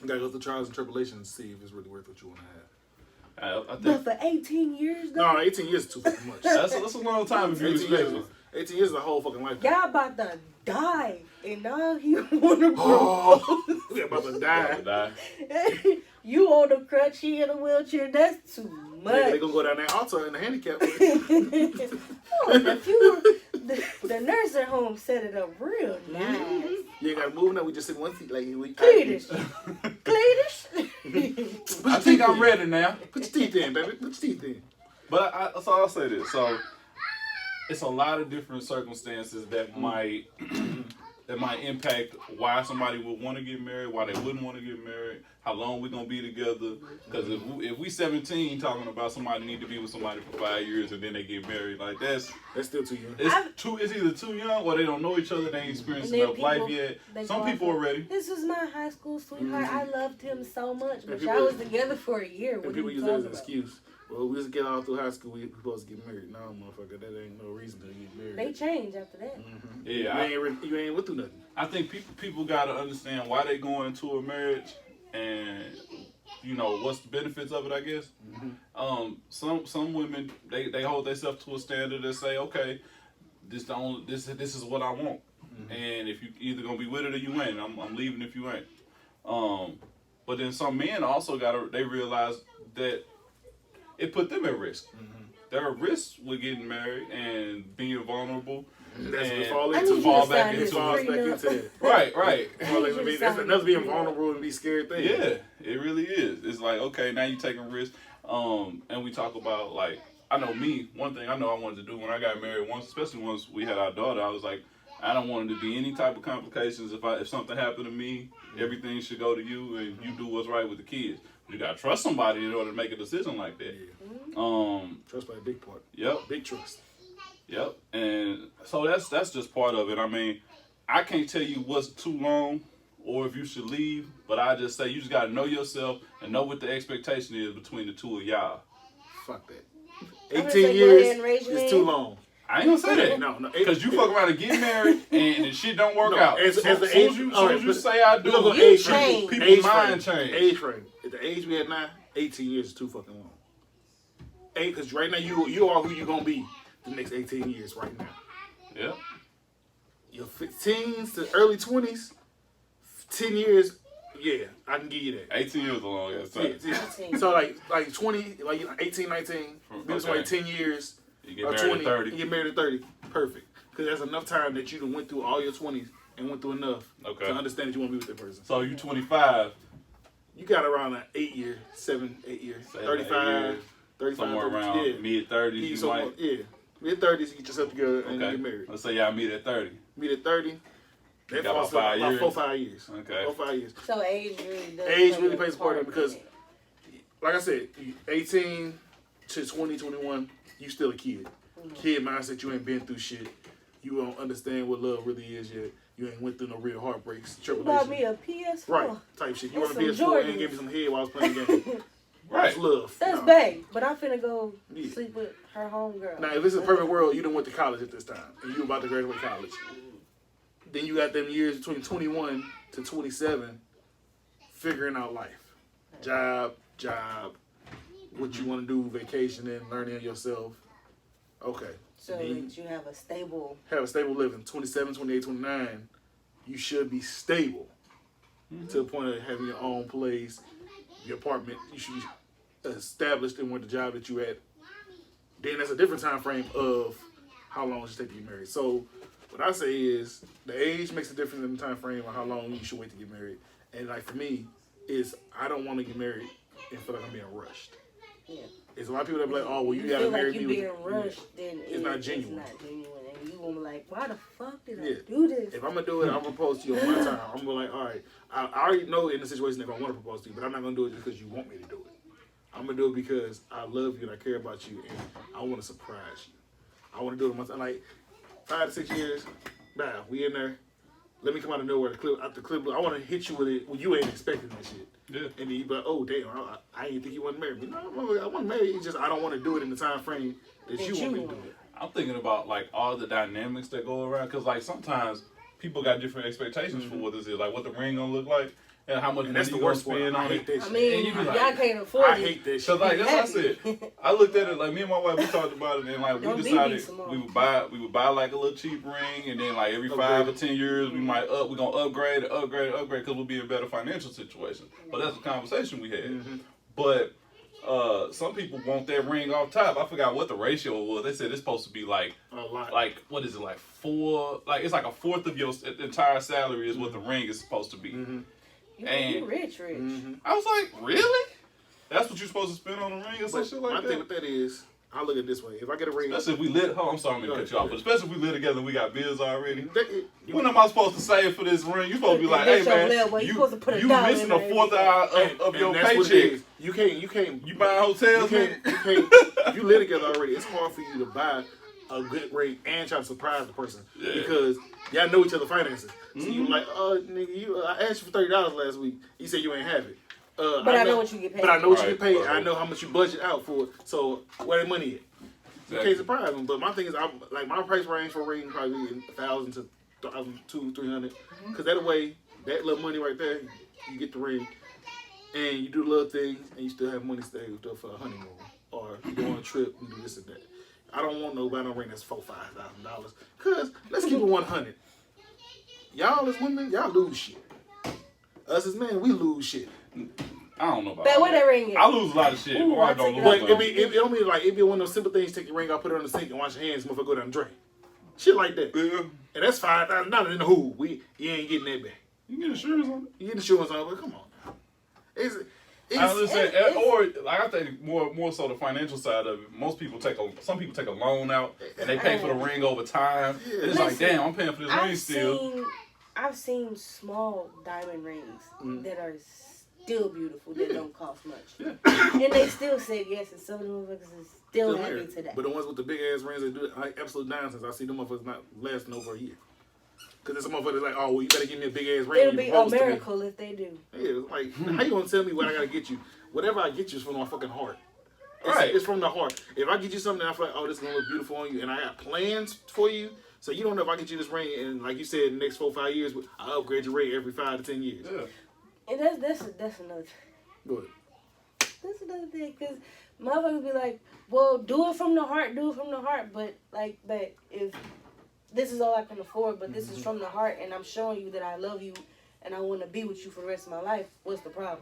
you gotta go through trials and tribulations to see if it's really worth what you want to have. I But think for 18 years, though? No, 18 years is too fucking much. that's a long time if you're 18 years. respectful. 18 years is a whole fucking lifetime. Y'all about to die, and now you wanna Oh, we about to die. Die. You on the crutch, he in a wheelchair. That's too much. They gonna go down that altar in the handicap. Oh, if you the nursing home set it up real nice. You ain't gotta move now. We just sit in one seat like we. Cletus. I think I'm ready now. Put your teeth in, baby. Put your teeth in. But so I'll say this. So it's a lot of different circumstances that might impact why somebody would want to get married, why they wouldn't want to get married, how long we're gonna be together. Because if we 17 talking about somebody need to be with somebody for 5 years and then they get married, like that's still too young. It's either too young or they don't know each other, they ain't experienced enough life yet. Some people are ready. This was my high school sweetheart. I loved him so much, but people- y'all was together for a year. What And are people you use that as talking an about? excuse. Well, we just get all through high school. We supposed to get married. No, motherfucker, that ain't no reason to get married. They change after that. Yeah, you ain't went through nothing. I think people gotta understand why they going into a marriage and what's the benefits of it, I guess. Some women they hold themselves to a standard and say, okay, this is what I want. And if you either gonna be with it or you ain't, I'm leaving if you ain't. But then some men also they realize that it put them at risk. They're at risk with getting married and being vulnerable. That's And what fall I into. need you fall to back sign into this Falls back prenup. into it. Right. That's another being vulnerable and be scared thing. Yeah, it really is. It's like, okay, now you're taking risks. And we talk about, like, I know me, one thing I know I wanted to do when I got married once, especially once we had our daughter, I was like, I don't want it to be any type of complications. If something happened to me, everything should go to you and you do what's right with the kids. But you gotta trust somebody in order to make a decision like that. Trust by a big part. Yep. Big trust. Yep. And so that's just part of it. I mean, I can't tell you what's too long or if you should leave, but I just say you just gotta know yourself and know what the expectation is between the two of y'all. Fuck that. I'm gonna 18 say go ahead and years raise your is hand. too long. I ain't gonna say that. No. Because you fuck around and get married and the shit don't work out. As As the soon age, as you all right, say I do, look on You age change. frame. people's Age mind frame. change. Age frame. At the age we at now, 18 years is too fucking long. Because right now you are who you gonna be the next 18 years right now. Yep. Your 15s to early 20s, 10 years, yeah, I can give you that. 18 years is a long ass time. Yeah. So like 20, like 18, 19, maybe Okay. like 10 years. You get Or married 20, at 30. You get married at 30. Perfect. Because that's enough time that you done went through all your 20s and went through enough Okay. to understand that you want to be with that person. So you 25, You got around an 8 year, 8 years, 35, 35, somewhere around yeah. mid-30s, Yeah, you so, might. yeah. Mid-30s, you get yourself together and Okay. get married. Let's say y'all meet at 30. Meet at 30. That got falls about 5 about years. 4 5 years. Okay. 4 5 years. So age really does. Age play really a plays a part in it in because, it. like I said, 18 to 20, 21, you still a kid. Kid mindset, you ain't been through shit. You don't understand what love really is yet. You ain't went through no real heartbreaks, You bought me tribulations. a PS4. Right, type shit. You And want to be a some sport and Jordans. give me some head while I was playing the game. Right. That's love. That's No. bae, but I'm finna go Yeah. sleep with her homegirl. Now, if it's a perfect world, you done went to college at this time, and you about to graduate college. Then you got them years between 21 to 27, figuring out life, job, what you want to do, vacationing, learning yourself. Okay. So Then that you have a stable. have a stable living. 27, 28, 29, you should be stable to the point of having your own place, your apartment. You should be established in what the job that you at. Then that's a different time frame of how long it should take to get married. So what I say is the age makes a difference in the time frame of how long you should wait to get married. And like for me, is I don't want to get married and feel like I'm being rushed. Yeah. There's a lot of people that be like, oh, well, you You gotta feel marry like you me. being rushed, then It's not genuine. It's not genuine, and you gonna be like, why the fuck did Yeah. I do this? If I'm gonna do it, I'm gonna propose to you on my time. I'm gonna be like, all right, I already know in the situation if I want to propose to you, but I'm not gonna do it just because you want me to do it. I'm gonna do it because I love you and I care about you and I want to surprise you. I want to do it on my time. Like 5 to 6 years, nah, we in there. Let me come out of nowhere, out the clip. I want to hit you with it when you ain't expecting that shit. Yeah. And then you be like, oh damn, I didn't think you want to marry me. No, I want to marry you. It's just I don't want to do it in the time frame that you want me to do it. I'm thinking about like all the dynamics that go around, because like sometimes people got different expectations for what this is, like what the ring gonna look like, and how much And money that's the you gonna worst part. spend I on hate it. that I shit. mean, And you be like- y'all can't afford I it. hate that Cause shit. like that's what I Happy. said. I looked at it like me and my wife. We talked about it, and like Don't we be decided Simone. we would buy like a little cheap ring, and then like every 5 or 10 years we might we're gonna upgrade because we'll be in a better financial situation. But that's the conversation we had. Mm-hmm. But some people want that ring off top. I forgot what the ratio was. They said it's supposed to be like A lot. what is it, like 4? Like it's like a fourth of your entire salary is what the ring is supposed to be. Mm-hmm. You rich. Mm-hmm. I was like, really? That's what you're supposed to spend on a ring or some shit like my that? thing with that is, I look at it this way. If I get a ring, Especially if we live. Oh, I'm sorry, I'm gonna cut you off. But especially if we live together and we got bills already. you When am I supposed to save for this ring? You supposed to be like, That's hey your man, level. You supposed to put a you dollar missing in a there. fourth hour of your that's what it paycheck. is. You can't. You buying hotels, man? You can't. If you live together already, it's hard for you to buy a good ring and try to surprise the person because y'all know each other's finances. So you like, nigga, I asked you for $30 last week. You said you ain't have it. But I know what you get paid. But I know what you get Right, paid. right. I know how much you budget out for it. So where the money at? You can't surprise them. But my thing is, like my price range for a ring probably be $1,000 to $200, $300. Because that way, that little money right there, you get the ring, and you do little things, and you still have money saved up for a honeymoon, or you go on a trip and do this and that. I don't want no ring that's $4,000-$5,000. Cause let's keep it 100. Y'all as women, y'all lose shit. Us as men, we lose shit. I don't know about But what that ring is? I lose a lot of shit. Ooh, Or I I don't take lose it But off. it don't mean like it be one of those simple things. Take your ring out, put it on the sink, and wash your hands. Motherfucker, go down and drain. Shit like that. Yeah. And that's $5,000 in the hood. You ain't getting that back. You get insurance on it. You get insurance on it, but come on now. It's I understand, it's- or like I think more so the financial side of it. Some people take a loan out and they pay for the ring over time. Yeah. It's like, Listen, damn, I'm paying for this ring still. I've seen small diamond rings that are still beautiful that don't cost much, and they still said yes, and some of the motherfuckers is still happy married. to that. But the ones with the big ass rings, they do it like absolute nonsense. I see them motherfuckers not lasting over a year. Cause there's some motherfuckers like, oh well, you better give me a big ass ring. It'll when be you a propose to me. miracle if they do. Yeah, like how you gonna tell me what I gotta get you? Whatever I get you is from my fucking heart. Right. It's from the heart. If I get you something, I feel like, oh, this is gonna look beautiful on you, and I got plans for you. So you don't know if I get you this ring, and like you said, in the next 4 or 5 years, I upgrade your ring every 5 to 10 years. Yeah. And that's another. Good. That's another thing, because motherfuckers be like, well, do it from the heart, but if this is all I can afford, but this is from the heart, and I'm showing you that I love you, and I want to be with you for the rest of my life, what's the problem?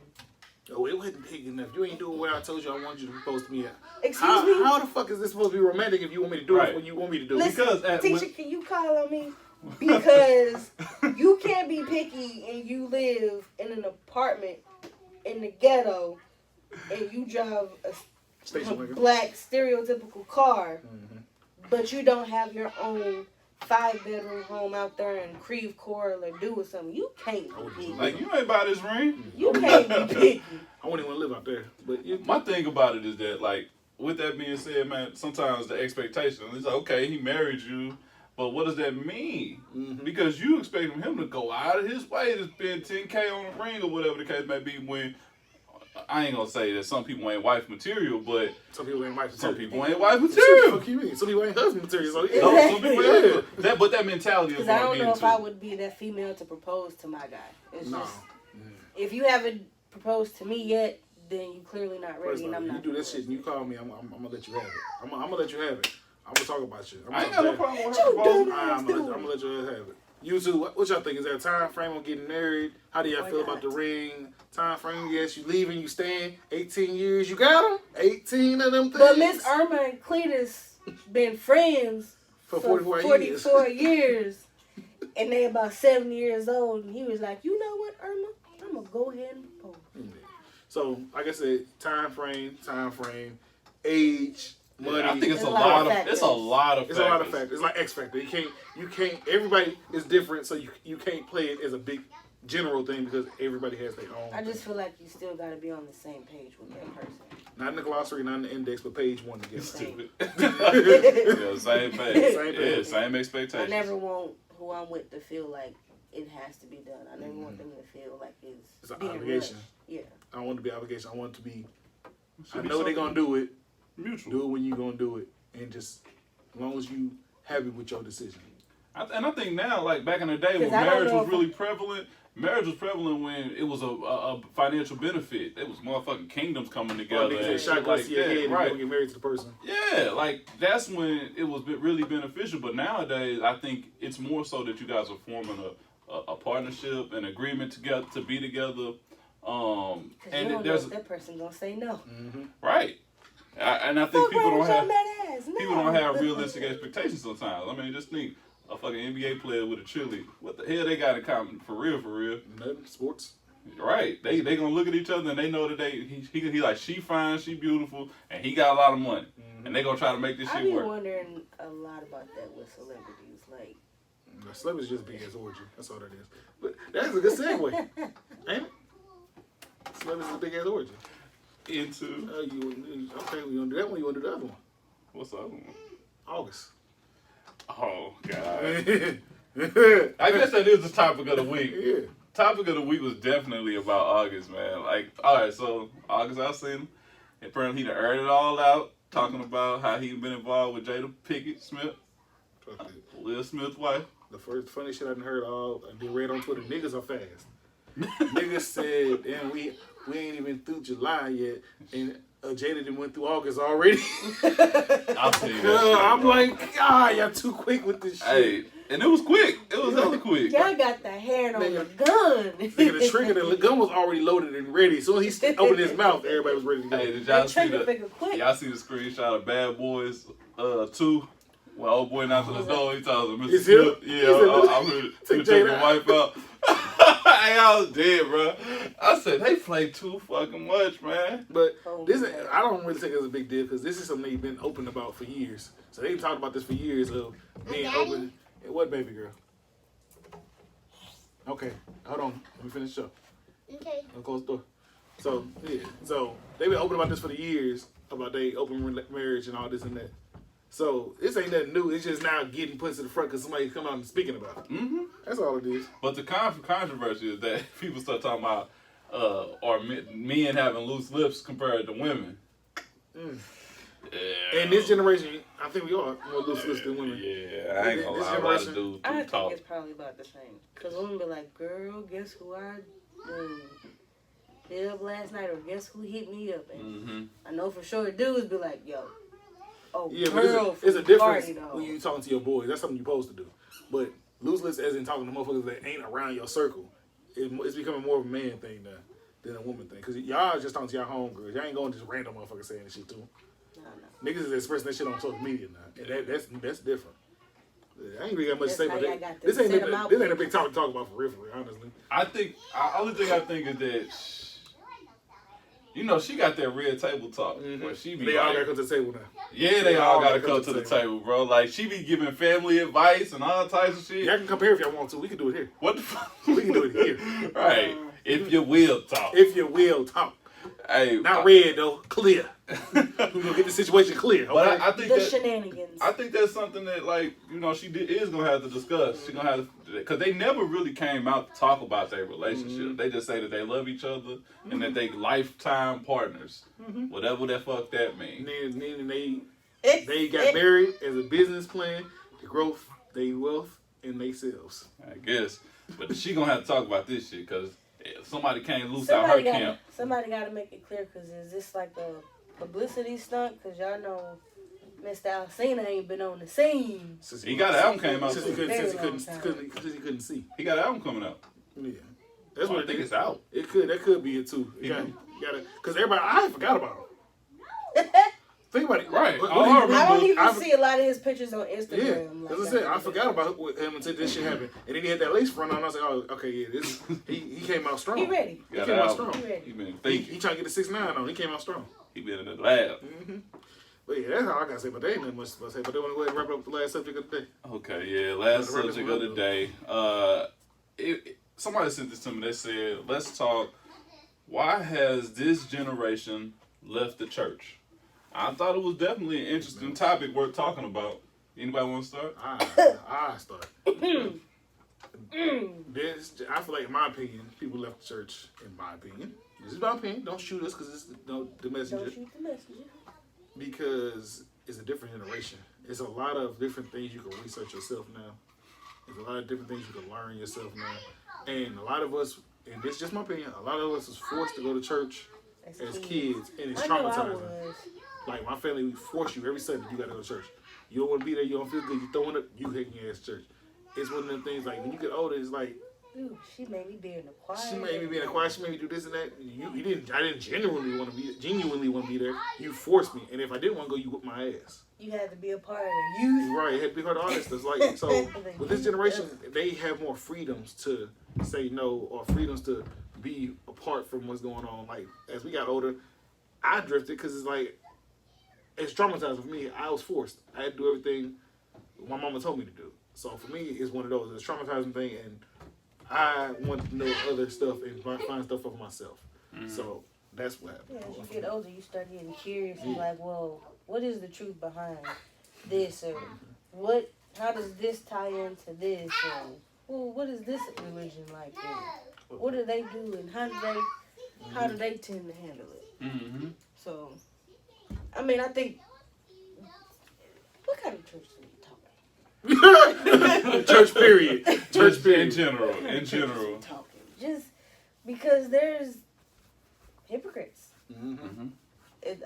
Oh, it wasn't big enough. You ain't doing what I told you I wanted you to propose to me at. Excuse me? How the fuck is this supposed to be romantic if you want me to do Right. it when you want me to do it? Listen, Because teacher, can you call on me? Because you can't be picky and you live in an apartment in the ghetto and you drive a Station wagon. black stereotypical car, but you don't have your own 5-bedroom home out there in Creve Coeur or do or something. You can't be picky. Like, you ain't buy this ring. You can't be picky. I wouldn't even live out there. But you, My thing about it is that, like, with that being said, man, sometimes the expectation is like, okay, he married you, but what does that mean? Because you expecting him to go out of his way to spend $10K on a ring or whatever the case may be. When I ain't gonna say that some people ain't wife material, but some people ain't wife some material. people ain't wife What the material. fuck you mean? Some people ain't husband material. So yeah. No, some people ain't. Yeah. But that mentality is Because what I I'm don't getting know if to. I would be that female to propose to my guy. It's No. just, if you haven't proposed to me yet, then you clearly not ready, First and off, I'm you not. do that shit and you call me, I'm gonna let you have it. I'm gonna let you have it. I'm gonna talk about you. I ain't got no problem with her You proposing. dumb ass I'm dude. gonna let you have it. You two, what y'all think? Is there a time frame on getting married? How do y'all Why feel about not? the ring? Time frame? Yes, you leaving, you staying. 18 years, you got them. 18 of them things. But Miss Irma and Cletus been friends for for 44 years, and they about 7 years old. And he was like, you know what, Irma? I'm gonna go ahead and propose. So, like I said, time frame, age, money. I think it's There's a lot of factors. it's a lot of It's a lot of factors. It's like X Factor. You can't. Everybody is different, so you can't play it as a big general thing because everybody has their own. I just feel like you still gotta be on the same page with that person. Not in the glossary, not in the index, but page 1 together. Stupid. Yeah, same page. Same Yeah, page. same I expectations. never want who I'm with to feel like it has to be done. I never want them to feel like It's an being obligation. rushed. Yeah. I want it to be obligation. I want it to be. Should I be know they're gonna do it. mutual. Do it when you gonna do it, and just as long as you happy with your decision. And I think now, like back in the day when 'Cause I don't marriage know was if- really prevalent, marriage was prevalent when it was a financial benefit. It was motherfucking kingdoms coming together. Niggas and shot shit like like to your head that. and Right. you get married to the person. Yeah, like that's when it was really beneficial. But nowadays, I think it's more so that you guys are forming a partnership, an agreement together to be together. Cause you And don't know there's if that person gonna say no. right, and I think Fuck people around don't with your have mad ass. people don't have realistic expectations sometimes. I mean, just think a fucking NBA player with a cheerleader. What the hell they got in common? For real, for real. Nothing. Sports. Right. They gonna look at each other and they know that he like she fine, she beautiful, and he got a lot of money, and they gonna try to make this I shit be work. wondering a lot about that with celebrities. Like, Celebrities just big as orgy. That's all that is. But that's a good segue, ain't it? Celebrities is a big ass orgy. Into Okay, we gonna do that one. You wanna do the other one? what's the other one? August. Oh God. Yeah. I guess that is the topic of the week. Yeah. Topic of the week was definitely about August, man. Like, all right, so August Alsina, apparently he done aired it all out, talking about how he been involved with Jada Pinkett Smith, Will Smith's wife. The first funny shit I done heard all I did read on Twitter. Niggas are fast. Niggas said, damn, we ain't even through July yet, and Jada done went through August already. I'll tell you that. I'm like, God, y'all too quick with this shit. Hey, and it was quick. It was hella quick. y'all got the hand on the Nigga. gun. Nigga, the trigger, the gun was already loaded and ready. As soon as he opened his mouth, everybody was ready to go. Hey, did y'all That see trigger the finger quick. y'all see the screenshot of Bad Boys 2? When old boy announced to the door, he told him, Mr. It's him? Smith, He yeah, said, I'm here to take take Jada your wife out. Hey, I was dead, bro. I said, they play too fucking much, man. But Oh, this, man. I don't really think it's a big deal because this is something they've been open about for years. So they've talked about this for years of being open. Hey, what, baby girl? Okay, hold on. Let me finish the show. Okay. I'll close the door. So, yeah. So they've been open about this for the years about they open marriage and all this and that. So this ain't nothing new. It's just now getting put to the front because somebody come out and speaking about it. Mm-hmm. That's all it is. But the controversy is that people start talking about are men having loose lips compared to women. Mm. Yeah. And this generation, I think we are more loose lips than women. Yeah, I ain't gonna This lie. A lot of generation- dudes I do think talk. it's probably about the same. Cause women be like, "Girl, guess who I hit up last night?" Or "Guess who hit me up?" And Mm-hmm. I know for sure dudes be like, "Yo, oh Yeah, but girl, it's a from difference party, though." when you talking to your boys. That's something you're supposed to do. But loose lips as in talking to motherfuckers that ain't around your circle. It's becoming more of a man thing now than a woman thing. Because y'all just talking to y'all homegirls. Y'all ain't going to just random motherfuckers saying this shit to them. No. Niggas is expressing that shit on social media now. And that's different. I ain't really got much to That's say how about y'all that. got This to ain't set 'em out this ain't a with. big topic to talk about for real, honestly. I think only thing I think is that she got that red table talk where she be They all like, gotta come to the table now. yeah, they all gotta come to the table, bro. Like she be giving family advice and all types of shit. Y'all can compare if y'all want to. We can do it here. What the fuck? We can do it here. Right. If you will talk. If you will talk. Hey, Not red though, clear. We're gonna get the situation clear. Okay? But I think The that shenanigans. I think that's something that she is gonna have to discuss. She's gonna have to, because they never really came out to talk about their relationship. They just say that they love each other and that they lifetime partners, whatever the fuck that means. And then they got married as a business plan to grow their wealth and themselves. I guess, but she gonna have to talk about this shit because somebody can't loose out her camp. Somebody got to make it clear, because is this like a publicity stunt? Because y'all know Mr. Alsina ain't been on the scene. He got an album came out. Since he too. couldn't see. He got an album coming out. Yeah, that's I what think it it's is. out. That could be it too. You gotta, because everybody, I forgot about him. Think about it. Right. What All he- I remember- I don't even I- see a lot of his pictures on Yeah, Instagram. as I said, I forgot about him until this shit happened, and then he had that lace front on. I was like, oh, okay, yeah, this he came out strong. He ready. He Got came an out album. strong. He ready. He been He thinking. trying to get the 6ix9ine on. He came out strong. He been in the lab. But yeah, that's all I gotta say. But they ain't nothing much to say. But they want to go ahead and wrap up the last subject of the day. Okay, yeah. Last Right, right, subject right. of the day. Somebody sent this to me. They said, "Let's talk. Why has this generation left the church?" I thought it was definitely an interesting topic worth talking about. Anybody want to start? I start. I feel like, in my opinion, people left the church. In my opinion, this is my opinion. Don't shoot us because it's the messenger. Don't shoot the messenger. Because it's a different generation. It's a lot of different things you can research yourself now. There's a lot of different things you can learn yourself now. And a lot of us, and this is just my opinion, a lot of us is forced to go to church as kids, and it's I know I traumatizing. was. Like my family, we force you every Sunday. You gotta go to church. You don't want to be there. You don't feel good. You throwing up. You hating your ass to church. It's one of them things. Like when you get older, it's like Dude, she made me be in the choir. she made me be in the choir. She made me do this and that. You didn't. I didn't genuinely want to be there. You forced me. And if I didn't want to go, you whipped my ass. You had to be a part of the youth. Right. It had to be part of all this. It's like so. With this generation, they have more freedoms to say no or freedoms to be apart from what's going on. Like as we got older, I drifted because it's like. It's traumatizing for me. I was forced. I had to do everything my mama told me to do. So for me, it's one of those. It's a traumatizing thing, and I want to know other stuff and find stuff for myself. Mm-hmm. So that's what happened. Yeah, as you get older, you start getting curious and like, well, what is the truth behind this, or what? How does this tie into this, and well, what is this religion like, and what do they do, and how do they tend to handle it? Mm-hmm. So. I mean, I think. What kind of church are we talking? Church period. Church period. In general. Talking. Just because there's hypocrites. Mm-hmm.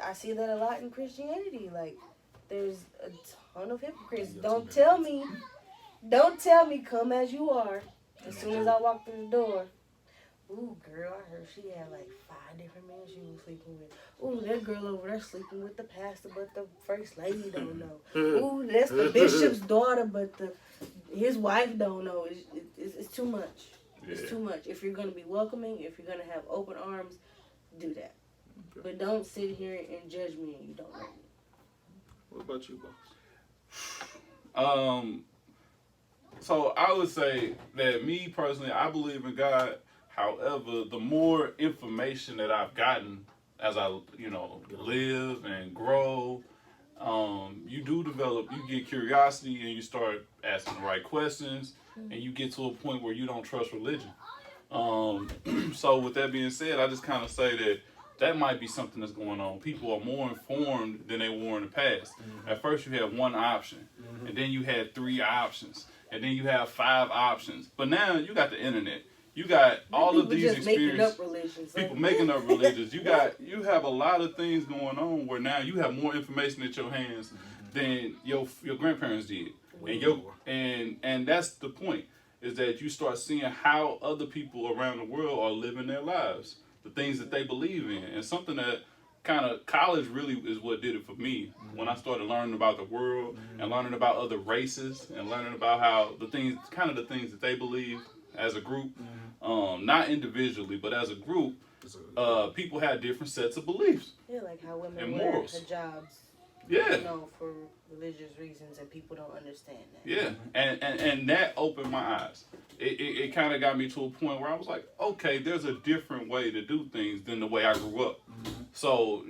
I see that a lot in Christianity. Like, there's a ton of hypocrites. Yeah, Don't tell me, come as you are. As soon as I walk through the door. Ooh, girl, I heard she had like 5 different men she was sleeping with. Ooh, that girl over there sleeping with the pastor, but the first lady don't know. Ooh, that's the bishop's daughter, but his wife don't know. It's too much. Yeah. It's too much. If you're going to be welcoming, if you're going to have open arms, do that. Okay. But don't sit here and judge me and you don't know me. What about you, boss? So I would say that me personally, I believe in God. However, the more information that I've gotten as I, live and grow, you do develop, you get curiosity and you start asking the right questions and you get to a point where you don't trust religion. So with that being said, I just kind of say that might be something that's going on. People are more informed than they were in the past. Mm-hmm. At first you had one option, and then you had 3 options, and then you have 5 options. But now you got the internet. You got all of these experiences. People making up religions. You have a lot of things going on where now you have more information at your hands than your grandparents did. And that's the point, is that you start seeing how other people around the world are living their lives, the things that they believe in. And something that kind of college really is what did it for me. When I started learning about the world and learning about other races and learning about how the things that they believe as a group, not individually, but as a group, people had different sets of beliefs. Yeah, like how women and wear morals. hijabs. Yeah. For religious reasons, and people don't understand that. Yeah, and that opened my eyes. It kind of got me to a point where I was like, okay, there's a different way to do things than the way I grew up. Mm-hmm. So,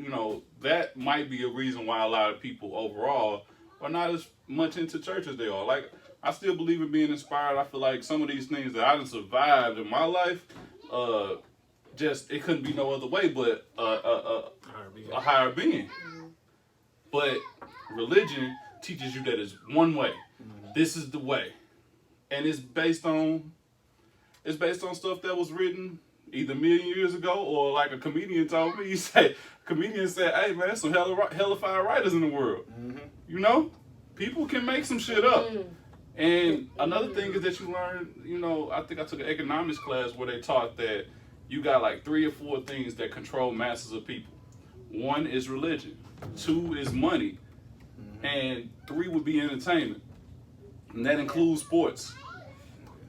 that might be a reason why a lot of people overall are not as much into church as they are. Like, I still believe in being inspired. I feel like some of these things that I done survived in my life, it couldn't be no other way but a higher being. Mm-hmm. But religion teaches you that it's one way. Mm-hmm. This is the way. And it's based on stuff that was written either a million years ago, or like a comedian told me. Comedian said, hey man, there's some hellified writers in the world. Mm-hmm. People can make some shit up. Mm-hmm. And another thing is that you learn, I think I took an economics class where they taught that you got like 3 or 4 things that control masses of people. 1 is religion, 2 is money, and 3 would be entertainment. And that includes sports.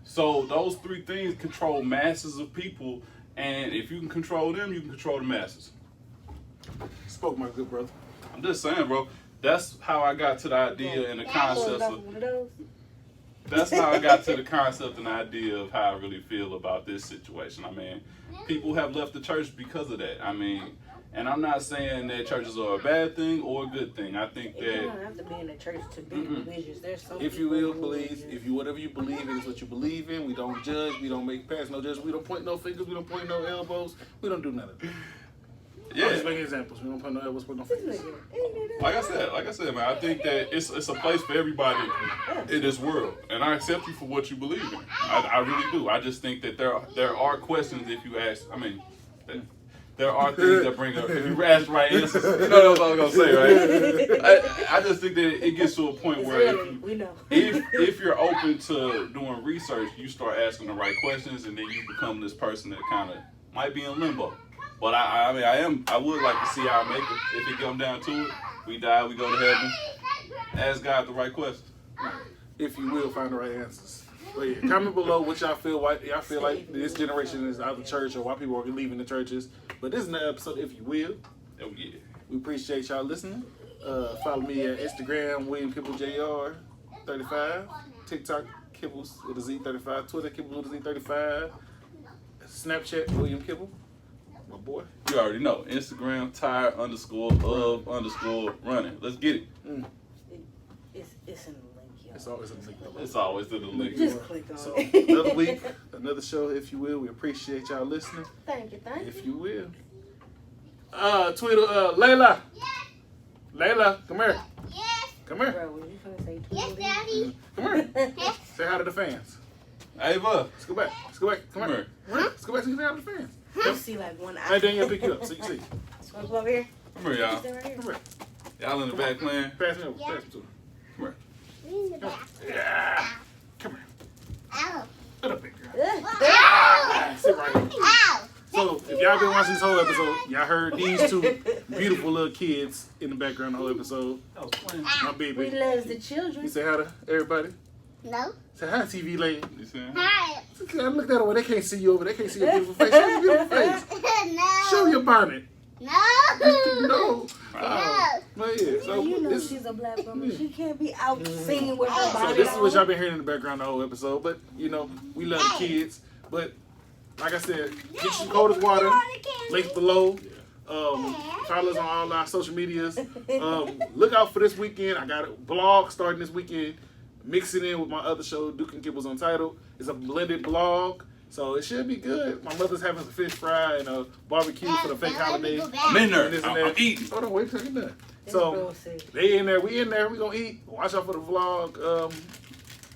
So those 3 things control masses of people, and if you can control them, you can control the masses. Spoke, my good brother. I'm just saying, bro. That's how I got to the idea and the concept of... That's how I got to the concept and idea of how I really feel about this situation. I mean, people have left the church because of that. I mean, and I'm not saying that churches are a bad thing or a good thing. I think that... You don't have to be in a church to be religious. There's some if you will believe, whatever you believe in is what you believe in. We don't judge. We don't make pass no judgment. We don't point no fingers. We don't point no elbows. We don't do none of that. Yeah. I'm just making examples. We don't put no elbows, put no This faces. nigga. Ain't do that. Like I said, man, I think that it's a place for everybody in this world, and I accept you for what you believe in. I really do. I just think that there are questions if you ask. I mean, there are things that bring up. If you ask the right answers, you know what I was gonna say, right? I just think that it gets to a point It's where early. We know. if you're open to doing research, you start asking the right questions, and then you become this person that kind of might be in limbo. But I would like to see how I make it. If it comes down to it, we die, we go to heaven. Ask God the right questions. If you will, find the right answers. But yeah, comment below what y'all feel. Why y'all feel like this generation is out of the church, or why people are leaving the churches. But this is an episode. If you will, Oh yeah. we appreciate y'all listening. Follow me at Instagram, William Kibble Jr. 35, TikTok Kibbles with a Z35, Twitter Kibbles with a Z35, Snapchat William Kibble. My boy. You already know. Instagram, tire_of_running. Let's get it. It's in the link, y'all. It's always a link. It's always to the link. Just click on So it. another week, another show, if you will. We appreciate y'all listening. Thank you. If you will. Twitter, Layla. Layla, come here. Yes. Come here. Bro, was you finna say Yes, Tweety? Daddy. Come here. Say hi to the fans. Ava, Let's go back. Let's go back. Come here. Let's go back and say hi to the fans. You see like one eye. Hey, Daniel, pick you up so you see. Wanna come over here? come here, y'all. Stay right here. Come here. Y'all in the back playing. Pass me over. Pass me to him. In the back. Yeah. Come here. Ow. Put up big girl. Ow. Sit right here. Ow. So, if y'all been watching this whole episode, y'all heard these two beautiful little kids in the background the whole episode. My We baby. loves the You children. say hi to everybody. No. Say hi, TV lady. You see? Hi. Look that over. They can't see you over. They can't see your beautiful face. Show your beautiful face. No. Show your bonnet. No. No. No. But yeah, so You know this, she's a black woman. She can't be out singing with her so body this is what on. y'all been hearing in the background the whole episode. But you know, we love the kids. But like I said, get some coldest water. Links below. Follow us on all our social medias. Look out for this weekend. I got a blog starting this weekend. Mix it in with my other show, Duke and Kibbles Untitled. It's a blended blog, so it should be good. My mother's having some fish fry and a barbecue for the fake holiday. I'm in there. And this and I'm that. eating. Hold on, wait till you're done. This So girl said, they in there, we in there, we gonna eat. Watch out for the vlog.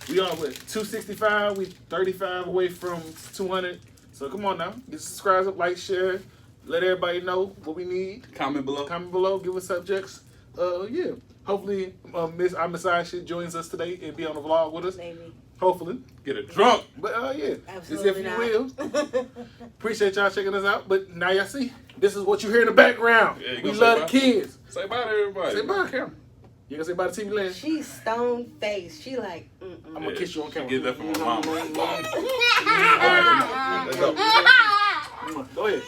We on with 265, we 35 away from 200. So come on now, get subscribe, like, share, let everybody know what we need. Comment below. Comment below, give us subjects. Yeah. Hopefully, Miss Our Messiah shit joins us today and be on the vlog with us. maybe. Hopefully. Get it drunk. But yeah, Absolutely just if you not. will. Appreciate y'all checking us out. But now y'all see, this is what you hear in the background. Yeah, you We gonna love say the bye? kids. Say bye to everybody. Say bye, camera. You gonna say bye to TV Land? She's stone faced. She like, I'm mm-mm. gonna kiss you on camera. Get that from my mama. Let's go. Go ahead.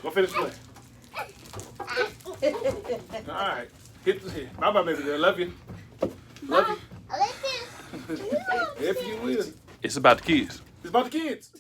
Go finish playing. All right. Hit the hit. Bye bye, baby girl. Love you. Love you. I like this. If you will. It's about the kids. It's about the kids.